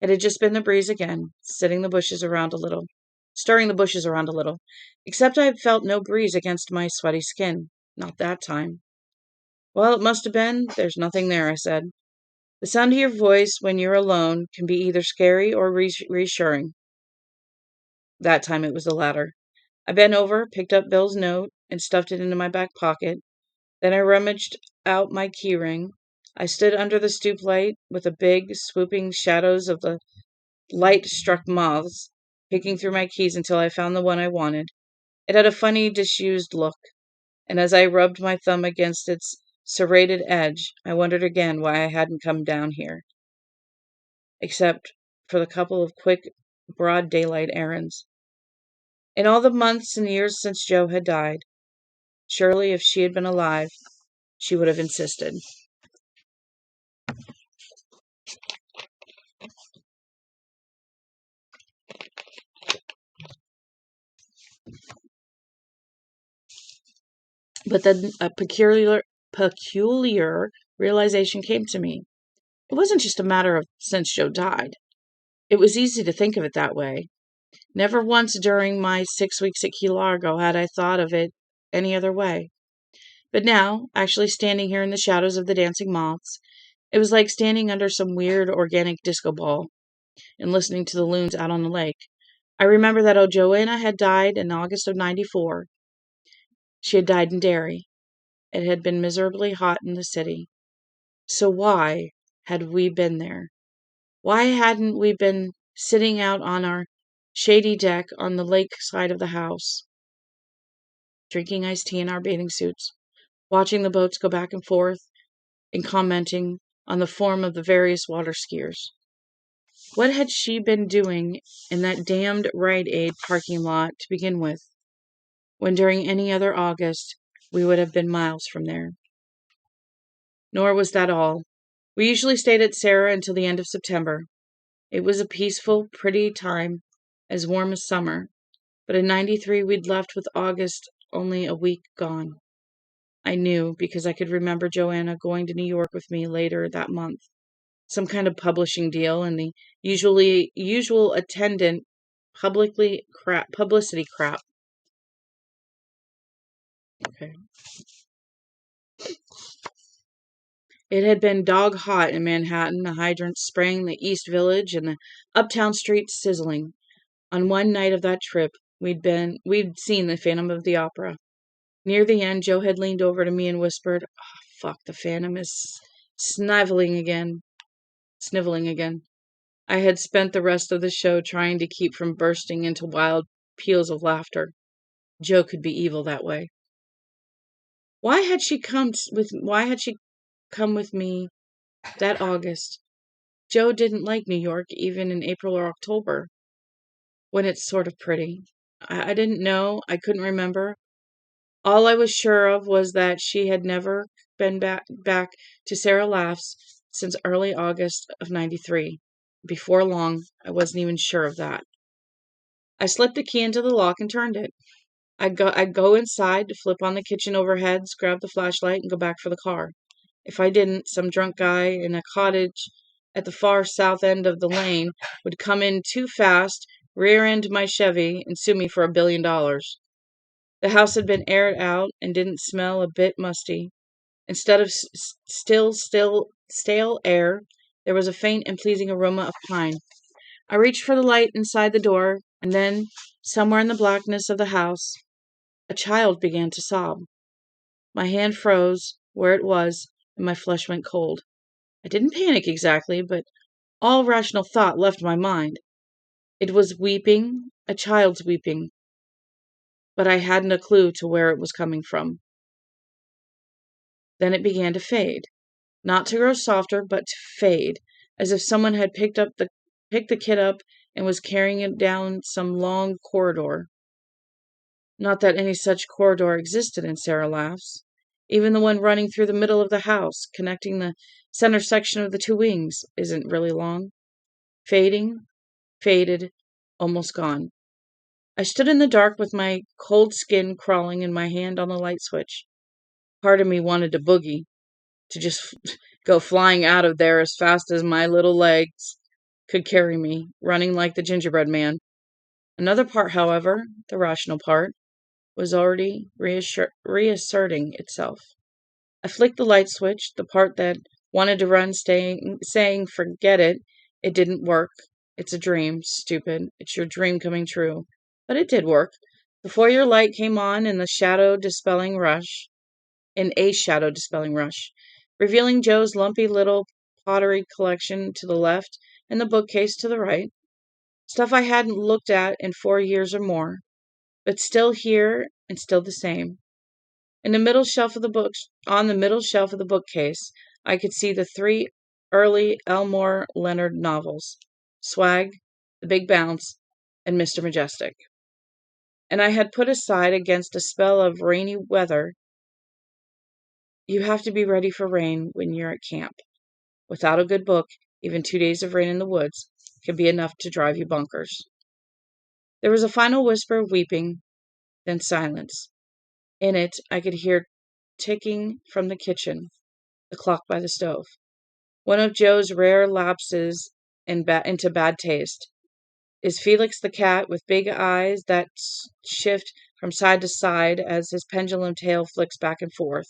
It had just been the breeze again, stirring the bushes around a little. Except I felt no breeze against my sweaty skin. Not that time. "Well, it must have been. There's nothing there," I said. The sound of your voice when you're alone can be either scary or reassuring. That time it was the latter. I bent over, picked up Bill's note, and stuffed it into my back pocket. Then I rummaged out my keyring. I stood under the stoop light with the big, swooping shadows of the light-struck moths, picking through my keys until I found the one I wanted. It had a funny, disused look, and as I rubbed my thumb against its serrated edge, I wondered again why I hadn't come down here, except for the couple of quick, broad daylight errands. In all the months and years since Joe had died, surely if she had been alive, she would have insisted. But then a peculiar realization came to me. It wasn't just a matter of since Joe died. It was easy to think of it that way. Never once during my 6 weeks at Key Largo had I thought of it any other way. But now, actually standing here in the shadows of the dancing moths, it was like standing under some weird organic disco ball and listening to the loons out on the lake. I remember that Joanna had died in August of '94. She had died in Derry. It had been miserably hot in the city. So why had we been there? Why hadn't we been sitting out on our shady deck on the lakeside of the house, drinking iced tea in our bathing suits, watching the boats go back and forth, and commenting on the form of the various water skiers? What had she been doing in that damned Rite Aid parking lot to begin with, when during any other August we would have been miles from there? Nor was that all. We usually stayed at Sara until the end of September. It was a peaceful, pretty time, as warm as summer, but in '93 we'd left with August only a week gone. I knew because I could remember Joanna going to New York with me later that month. Some kind of publishing deal and the usual attendant publicity crap. Okay. It had been dog hot in Manhattan, the hydrants spraying the East Village and the uptown streets sizzling. On one night of that trip, we'd seen the Phantom of the Opera. Near the end, Joe had leaned over to me and whispered, "Oh, fuck, the Phantom is sniveling again. I had spent the rest of the show trying to keep from bursting into wild peals of laughter. Joe could be evil that way. Why had she come with me that August? Joe didn't like New York even in April or October, when it's sort of pretty. I didn't know. I couldn't remember. All I was sure of was that she had never been back to Sara Laughs since early August of '93. Before long, I wasn't even sure of that. I slipped the key into the lock and turned it. I'd go inside to flip on the kitchen overheads, grab the flashlight, and go back for the car. If I didn't, some drunk guy in a cottage at the far south end of the lane would come in too fast, rear-end my Chevy, and sue me for $1 billion. The house had been aired out and didn't smell a bit musty. Instead of stale air, there was a faint and pleasing aroma of pine. I reached for the light inside the door, and then, somewhere in the blackness of the house, a child began to sob. My hand froze where it was, and my flesh went cold. I didn't panic exactly, but all rational thought left my mind. It was weeping, a child's weeping, but I hadn't a clue to where it was coming from. Then it began to fade. Not to grow softer, but to fade, as if someone had picked the kid up and was carrying it down some long corridor. Not that any such corridor existed in Sara Laughs. Even the one running through the middle of the house, connecting the center section of the two wings, isn't really long. Fading, faded, almost gone. I stood in the dark with my cold skin crawling and my hand on the light switch. Part of me wanted to boogie, to just go flying out of there as fast as my little legs could carry me, running like the gingerbread man. Another part, however, the rational part, was already reasserting itself. I flicked the light switch, the part that wanted to run, saying, "Forget it. It didn't work. It's a dream, stupid. It's your dream coming true." But it did work. The foyer light came on in a shadow dispelling rush, revealing Joe's lumpy little pottery collection to the left and the bookcase to the right. Stuff I hadn't looked at in 4 years or more, but still here and still the same. On the middle shelf of the bookcase, I could see the 3 early Elmore Leonard novels, Swag, The Big Bounce, and Mr. Majestic. And I had put aside against a spell of rainy weather. You have to be ready for rain when you're at camp. Without a good book, even 2 days of rain in the woods can be enough to drive you bonkers. There was a final whisper of weeping, then silence. In it, I could hear ticking from the kitchen, the clock by the stove. One of Joe's rare lapses into bad taste. Is Felix the cat with big eyes that shift from side to side as his pendulum tail flicks back and forth?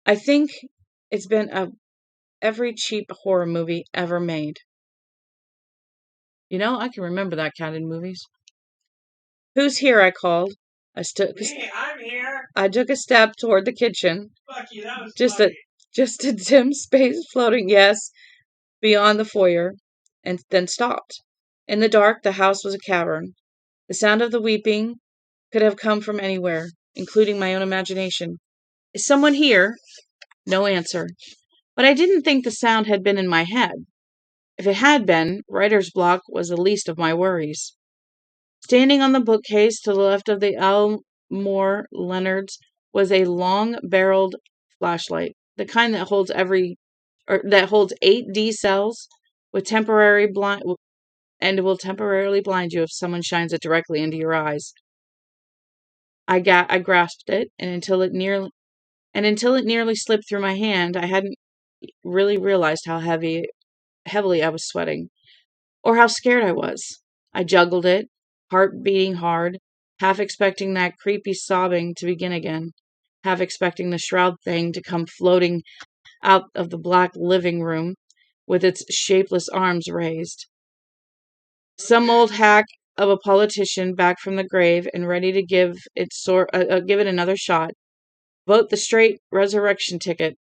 I think it's been every cheap horror movie ever made. I can remember that cat in movies. Who's here? I called. Me, I'm here. I took a step toward the kitchen. Fuck you, that was Just funny. a dim space floating, yes, beyond the foyer, and then stopped. In the dark, the house was a cavern. The sound of the weeping could have come from anywhere, including my own imagination. Is someone here? No answer. But I didn't think the sound had been in my head. If it had been, writer's block was the least of my worries. Standing on the bookcase to the left of the Elmore Leonard's was a long-barreled flashlight, the kind that holds 8D cells with temporary blind and will temporarily blind you if someone shines it directly into your eyes. I grasped it, and until it nearly slipped through my hand, I hadn't really realized how heavily I was sweating, or how scared I was. I juggled it, heart beating hard, half expecting that creepy sobbing to begin again, half expecting the shroud thing to come floating out of the black living room with its shapeless arms raised. Some old hack of a politician back from the grave and ready to give it another shot. Vote the straight resurrection ticket,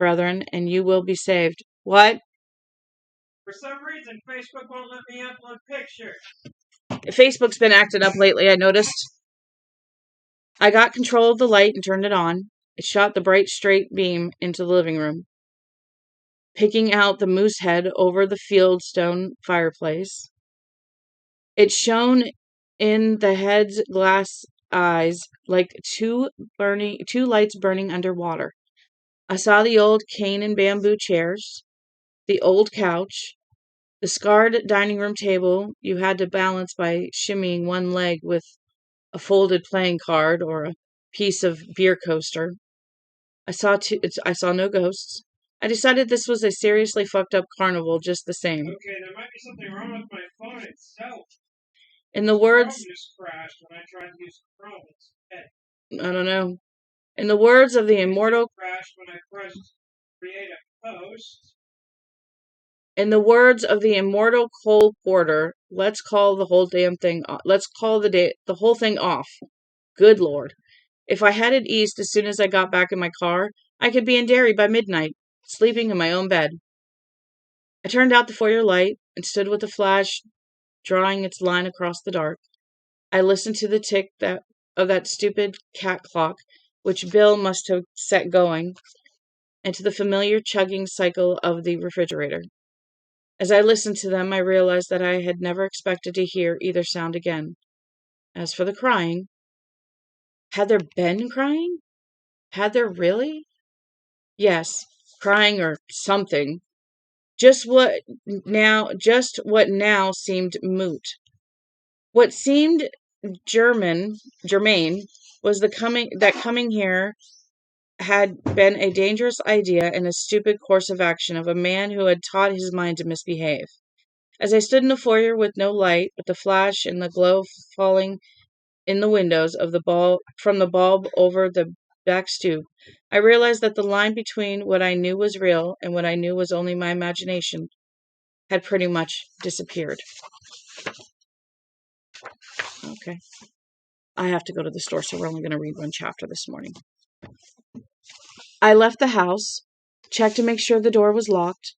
brethren, and you will be saved. What? For some reason, Facebook won't let me upload pictures. Facebook's been acting up lately, I noticed. I got control of the light and turned it on. It shot the bright straight beam into the living room, picking out the moose head over the fieldstone fireplace. It shone in the head's glass eyes like two lights burning underwater. I saw the old cane and bamboo chairs, the old couch, the scarred dining room table you had to balance by shimmying one leg with a folded playing card or a piece of beer coaster. I saw no ghosts. I decided this was a seriously fucked up carnival just the same. Okay, there might be something wrong with my phone itself. In the words... Chrome just crashed when I tried to use Chrome instead. I don't know. In the words of the immortal... crashed when I pressed create a post. In the words of the immortal Cole Porter, let's call the whole damn thing off. Let's call the whole thing off. Good Lord. If I headed east as soon as I got back in my car, I could be in Derry by midnight, sleeping in my own bed. I turned out the foyer light and stood with the flash drawing its line across the dark. I listened to the tick of that stupid cat clock, which Bill must have set going, and to the familiar chugging cycle of the refrigerator. As I listened to them, I realized that I had never expected to hear either sound again. As for the crying, had there been crying? Had there really? Yes, crying or something. Just what now seemed moot. What seemed germane was that coming here had been a dangerous idea and a stupid course of action of a man who had taught his mind to misbehave. As I stood in the foyer with no light, but the flash and the glow falling in the windows from the bulb over the back stoop, I realized that the line between what I knew was real and what I knew was only my imagination had pretty much disappeared. Okay. I have to go to the store, so we're only going to read one chapter this morning. I left the house, checked to make sure the door was locked,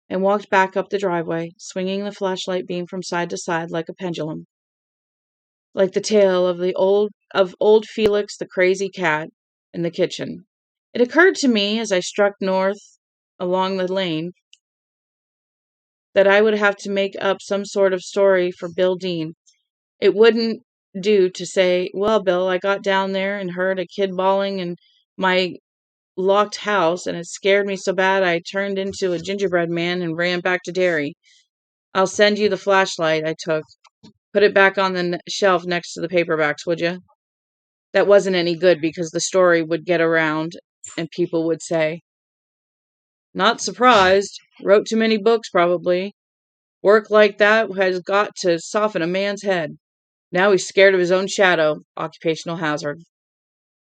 and walked back up the driveway, swinging the flashlight beam from side to side like a pendulum. Like the tale of old Felix the crazy cat in the kitchen. It occurred to me as I struck north along the lane that I would have to make up some sort of story for Bill Dean. It wouldn't do to say, well, Bill, I got down there and heard a kid bawling in my locked house, and it scared me so bad I turned into a gingerbread man and ran back to Derry. I'll send you the flashlight I took. Put it back on the shelf next to the paperbacks, would you? That wasn't any good because the story would get around and people would say, "Not surprised. Wrote too many books, probably. Work like that has got to soften a man's head. Now he's scared of his own shadow. Occupational hazard."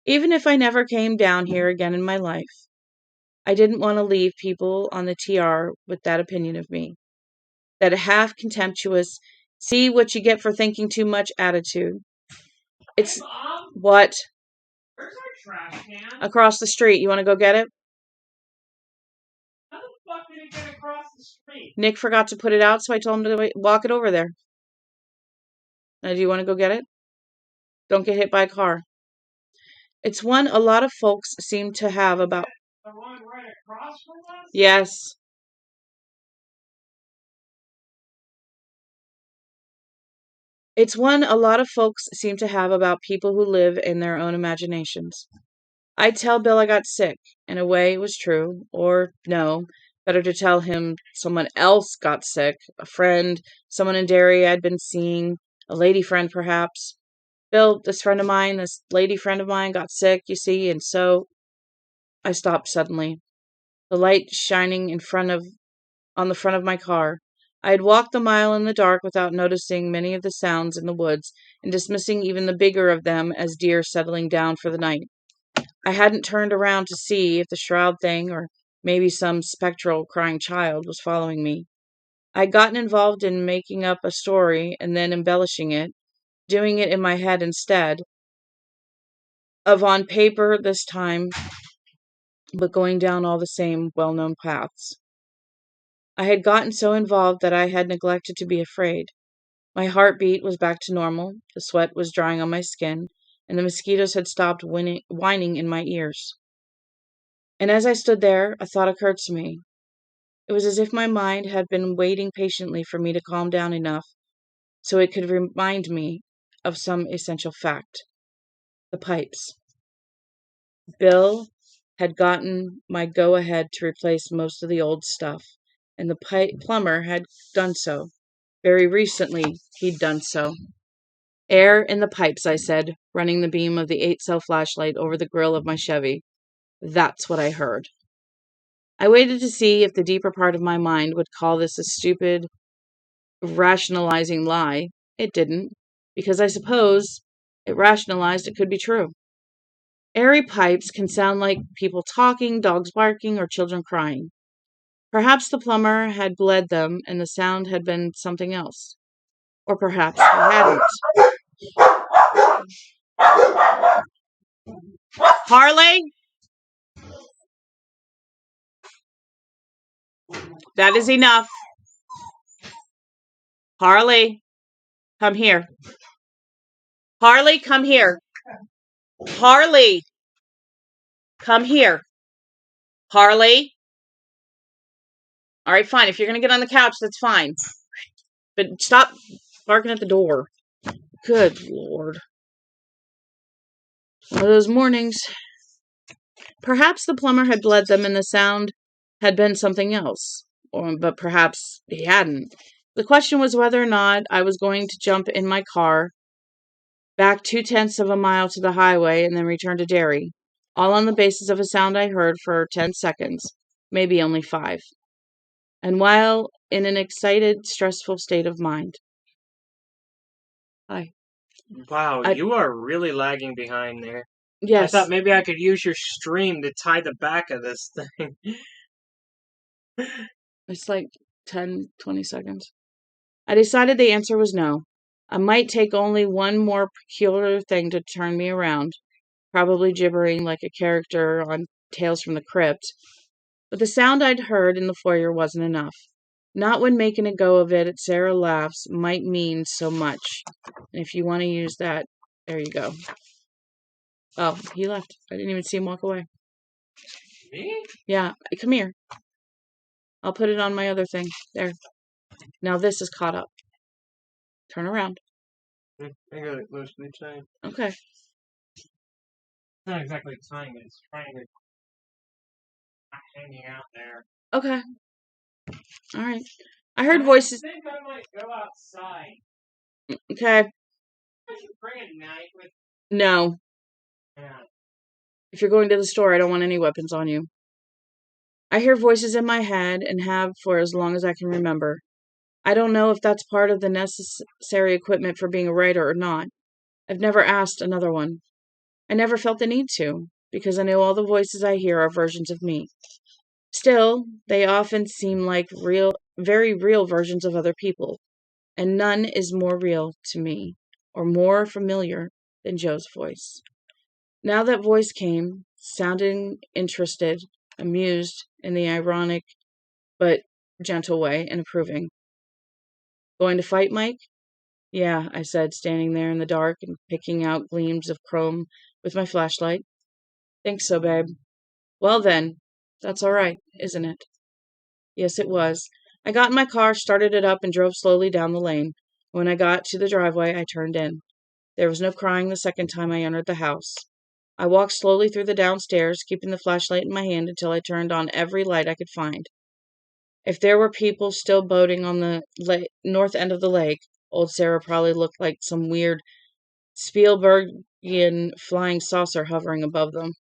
Even if I never came down here again in my life, I didn't want to leave people on the TR with that opinion of me. That half contemptuous, see what you get for thinking too much attitude. It's Hey, Mom, what? where's our trash can? Across the street. You want to go get it? How the fuck did it get across the street? Nick forgot to put it out, so I told him to walk it over there. Now, do you want to go get it? Don't get hit by a car. It's one a lot of folks seem to have about... The one right across from us? Yes. It's one a lot of folks seem to have about people who live in their own imaginations. I'd tell Bill I got sick. In a way, it was true. Or, no, better to tell him someone else got sick. A friend, someone in Derry I'd been seeing, a lady friend perhaps. Bill, this lady friend of mine got sick, you see, and so... I stopped suddenly. The light shining on the front of my car. I had walked the mile in the dark without noticing many of the sounds in the woods, and dismissing even the bigger of them as deer settling down for the night. I hadn't turned around to see if the shroud thing, or maybe some spectral crying child, was following me. I'd gotten involved in making up a story and then embellishing it, doing it in my head instead of on paper this time, but going down all the same well-known paths. I had gotten so involved that I had neglected to be afraid. My heartbeat was back to normal, the sweat was drying on my skin, and the mosquitoes had stopped whining in my ears. And as I stood there, a thought occurred to me. It was as if my mind had been waiting patiently for me to calm down enough so it could remind me of some essential fact. The pipes. Bill had gotten my go-ahead to replace most of the old stuff, and the plumber had done so. Very recently, he'd done so. Air in the pipes, I said, running the beam of the 8-cell flashlight over the grill of my Chevy. That's what I heard. I waited to see if the deeper part of my mind would call this a stupid, rationalizing lie. It didn't, because I suppose it rationalized it could be true. Airy pipes can sound like people talking, dogs barking, or children crying. Perhaps the plumber had bled them and the sound had been something else. Or perhaps he hadn't. Harley? That is enough. Harley, come here. Harley, come here. Harley, come here. Harley? All right, fine. If you're going to get on the couch, that's fine. But stop barking at the door. Good Lord. One of those mornings. Perhaps the plumber had bled them and the sound had been something else. But perhaps he hadn't. The question was whether or not I was going to jump in my car, back 0.2 of a mile to the highway, and then return to Derry, all on the basis of a sound I heard for 10 seconds, maybe only 5. And while in an excited, stressful state of mind. Hi. Wow, you are really lagging behind there. Yes. I thought maybe I could use your stream to tie the back of this thing. It's like 10, 20 seconds. I decided the answer was no. I might take only one more peculiar thing to turn me around, probably gibbering like a character on Tales from the Crypt. But the sound I'd heard in the foyer wasn't enough. Not when making a go of it at Sara Laughs might mean so much. And if you want to use that, there you go. Oh, he left. I didn't even see him walk away. Me? Yeah, come here. I'll put it on my other thing. There. Now this is caught up. Turn around. I got it mostly tied. Okay. It's not exactly tying it, it's trying to hanging out there. Okay. All right. I heard voices. I think I might go outside. Okay? I should bring a knife with. No. Yeah. If you're going to the store, I don't want any weapons on you. I hear voices in my head and have for as long as I can remember. I don't know if that's part of the necessary equipment for being a writer or not. I've never asked another one. I never felt the need to, because I know all the voices I hear are versions of me. Still, they often seem like very real versions of other people, and none is more real to me or more familiar than Joe's voice. Now that voice came, sounding interested, amused in the ironic but gentle way, and approving. Going to fight, Mike? Yeah, I said, standing there in the dark and picking out gleams of chrome with my flashlight. Think so, babe. Well then, that's all right, isn't it? Yes, it was. I got in my car, started it up, and drove slowly down the lane. When I got to the driveway, I turned in. There was no crying the second time I entered the house. I walked slowly through the downstairs, keeping the flashlight in my hand until I turned on every light I could find. If there were people still boating on the north end of the lake, old Sarah probably looked like some weird Spielbergian flying saucer hovering above them.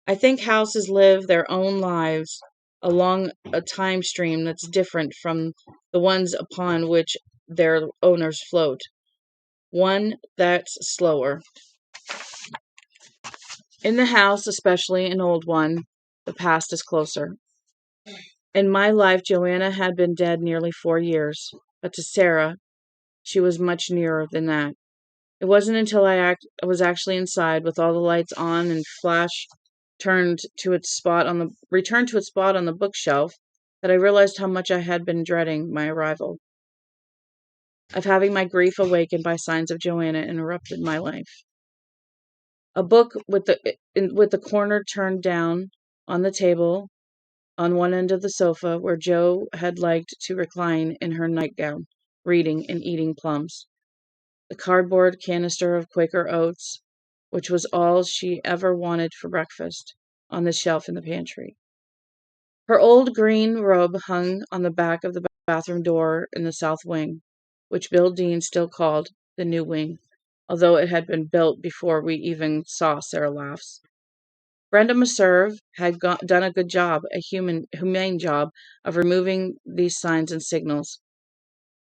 I think houses live their own lives along a time stream that's different from the ones upon which their owners float. One that's slower. In the house, especially an old one, the past is closer. In my life, Joanna had been dead nearly 4 years, but to Sarah, she was much nearer than that. It wasn't until I was actually inside with all the lights on and flash returned to its spot on the bookshelf that I realized how much I had been dreading my arrival. Of having my grief awakened by signs of Joanna interrupted my life. A book with the corner turned down on the table on one end of the sofa where Jo had liked to recline in her nightgown, reading and eating plums. The cardboard canister of Quaker Oats, which was all she ever wanted for breakfast, on the shelf in the pantry. Her old green robe hung on the back of the bathroom door in the south wing, which Bill Dean still called the new wing, although it had been built before we even saw Sara Laughs. Brenda Meserve had done a good job, a humane job, of removing these signs and signals,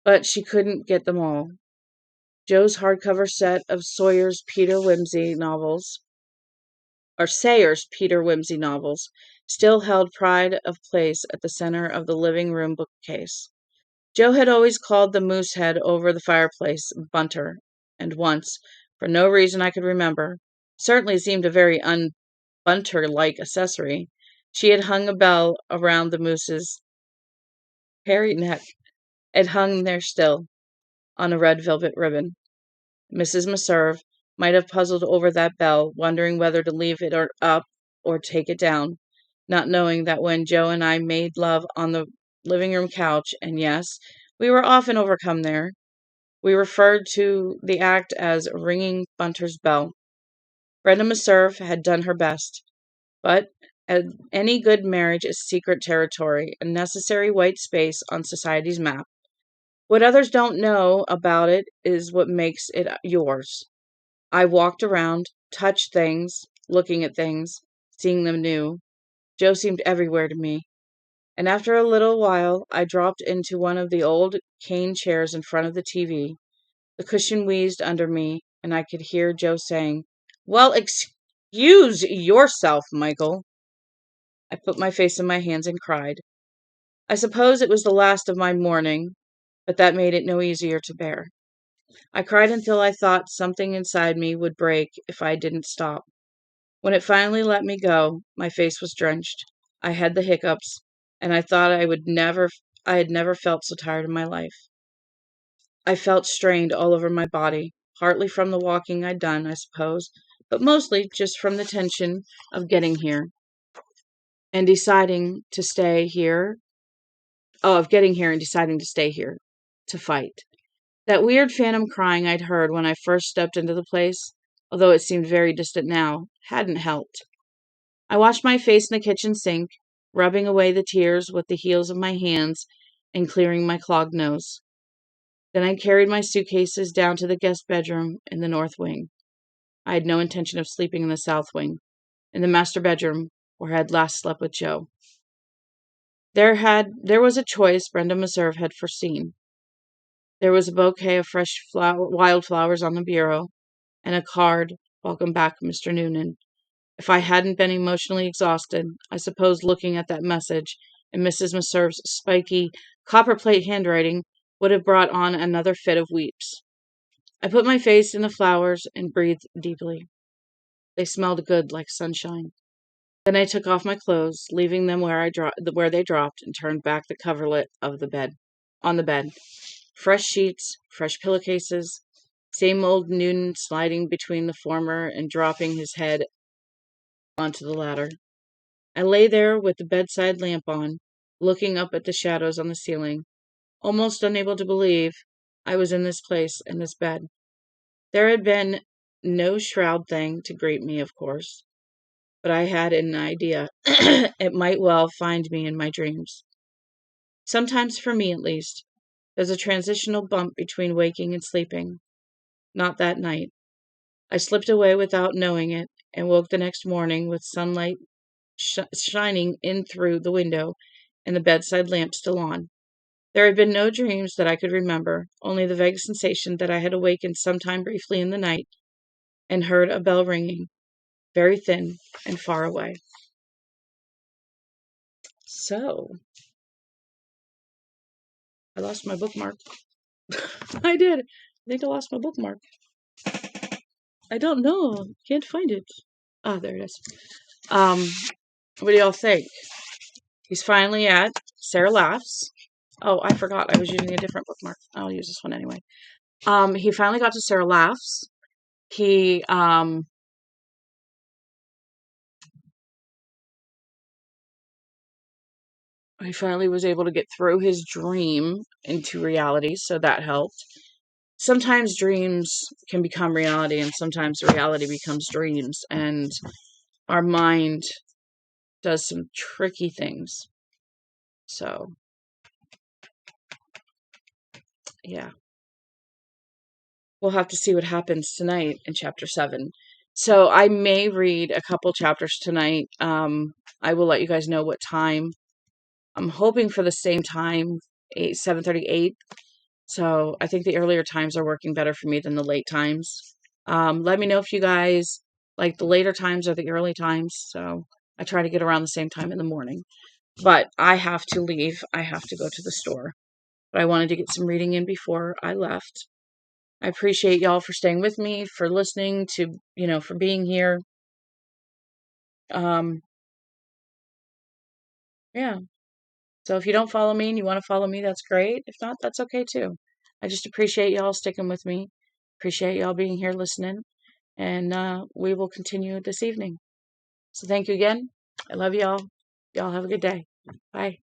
but she couldn't get them all. Joe's hardcover set of Sayer's Peter Wimsey novels, still held pride of place at the center of the living room bookcase. Joe had always called the moose head over the fireplace Bunter, and once, for no reason I could remember, certainly seemed a very un-Bunter-like accessory, she had hung a bell around the moose's hairy neck. It hung there still, on a red velvet ribbon. Mrs. Meserve might have puzzled over that bell, wondering whether to leave it up or take it down, not knowing that when Joe and I made love on the living room couch, and yes, we were often overcome there, we referred to the act as ringing Bunter's bell. Brenda Meserve had done her best, but any good marriage is secret territory, a necessary white space on society's map. What others don't know about it is what makes it yours. I walked around, touched things, looking at things, seeing them new. Joe seemed everywhere to me. And after a little while, I dropped into one of the old cane chairs in front of the TV. The cushion wheezed under me, and I could hear Joe saying, "Well, excuse yourself, Michael." I put my face in my hands and cried. I suppose it was the last of my mourning, but that made it no easier to bear. I cried until I thought something inside me would break if I didn't stop. When it finally let me go, my face was drenched. I had the hiccups, and I thought I had never felt so tired in my life. I felt strained all over my body, partly from the walking I'd done, I suppose, but mostly just from the tension of getting here and deciding to stay here. Of getting here and deciding to stay here to fight. That weird phantom crying I'd heard when I first stepped into the place, although it seemed very distant now, hadn't helped. I washed my face in the kitchen sink, rubbing away the tears with the heels of my hands and clearing my clogged nose. Then I carried my suitcases down to the guest bedroom in the north wing. I had no intention of sleeping in the south wing, in the master bedroom where I had last slept with Joe. There was a choice Brenda Meserve had foreseen. There was a bouquet of fresh wildflowers on the bureau, and a card, "Welcome back, Mr. Noonan." If I hadn't been emotionally exhausted, I suppose looking at that message in Mrs. Meserve's spiky, copperplate handwriting would have brought on another fit of weeps. I put my face in the flowers and breathed deeply. They smelled good like sunshine. Then I took off my clothes, leaving them where they dropped, and turned back the coverlet of the bed. On the bed, fresh sheets, fresh pillowcases, same old Noonan sliding between the former and dropping his head onto the latter. I lay there with the bedside lamp on, looking up at the shadows on the ceiling, almost unable to believe I was in this place, in this bed. There had been no shroud thing to greet me, of course, but I had an idea it might well find me in my dreams. Sometimes, for me at least, there's a transitional bump between waking and sleeping. Not that night. I slipped away without knowing it, and woke the next morning with sunlight shining in through the window and the bedside lamp still on. There had been no dreams that I could remember, only the vague sensation that I had awakened sometime briefly in the night and heard a bell ringing, very thin and far away. So, I lost my bookmark. I did. I think I lost my bookmark. I don't know. Can't find it. Ah, there it is. What do y'all think? He's finally at Sara Laughs. Oh, I forgot. I was using a different bookmark. I'll use this one anyway. He finally got to Sara Laughs. He finally was able to get through his dream into reality, so that helped. Sometimes dreams can become reality, and sometimes reality becomes dreams, and our mind does some tricky things. So, yeah. We'll have to see what happens tonight in chapter 7. So I may read a couple chapters tonight. I will let you guys know what time. I'm hoping for the same time, 7:38. So I think the earlier times are working better for me than the late times. Let me know if you guys like the later times or the early times. So I try to get around the same time in the morning. But I have to leave. I have to go to the store. But I wanted to get some reading in before I left. I appreciate y'all for staying with me, for listening to, for being here. Yeah. So if you don't follow me and you want to follow me, that's great. If not, that's okay too. I just appreciate y'all sticking with me. Appreciate y'all being here listening. And we will continue this evening. So thank you again. I love y'all. Y'all have a good day. Bye.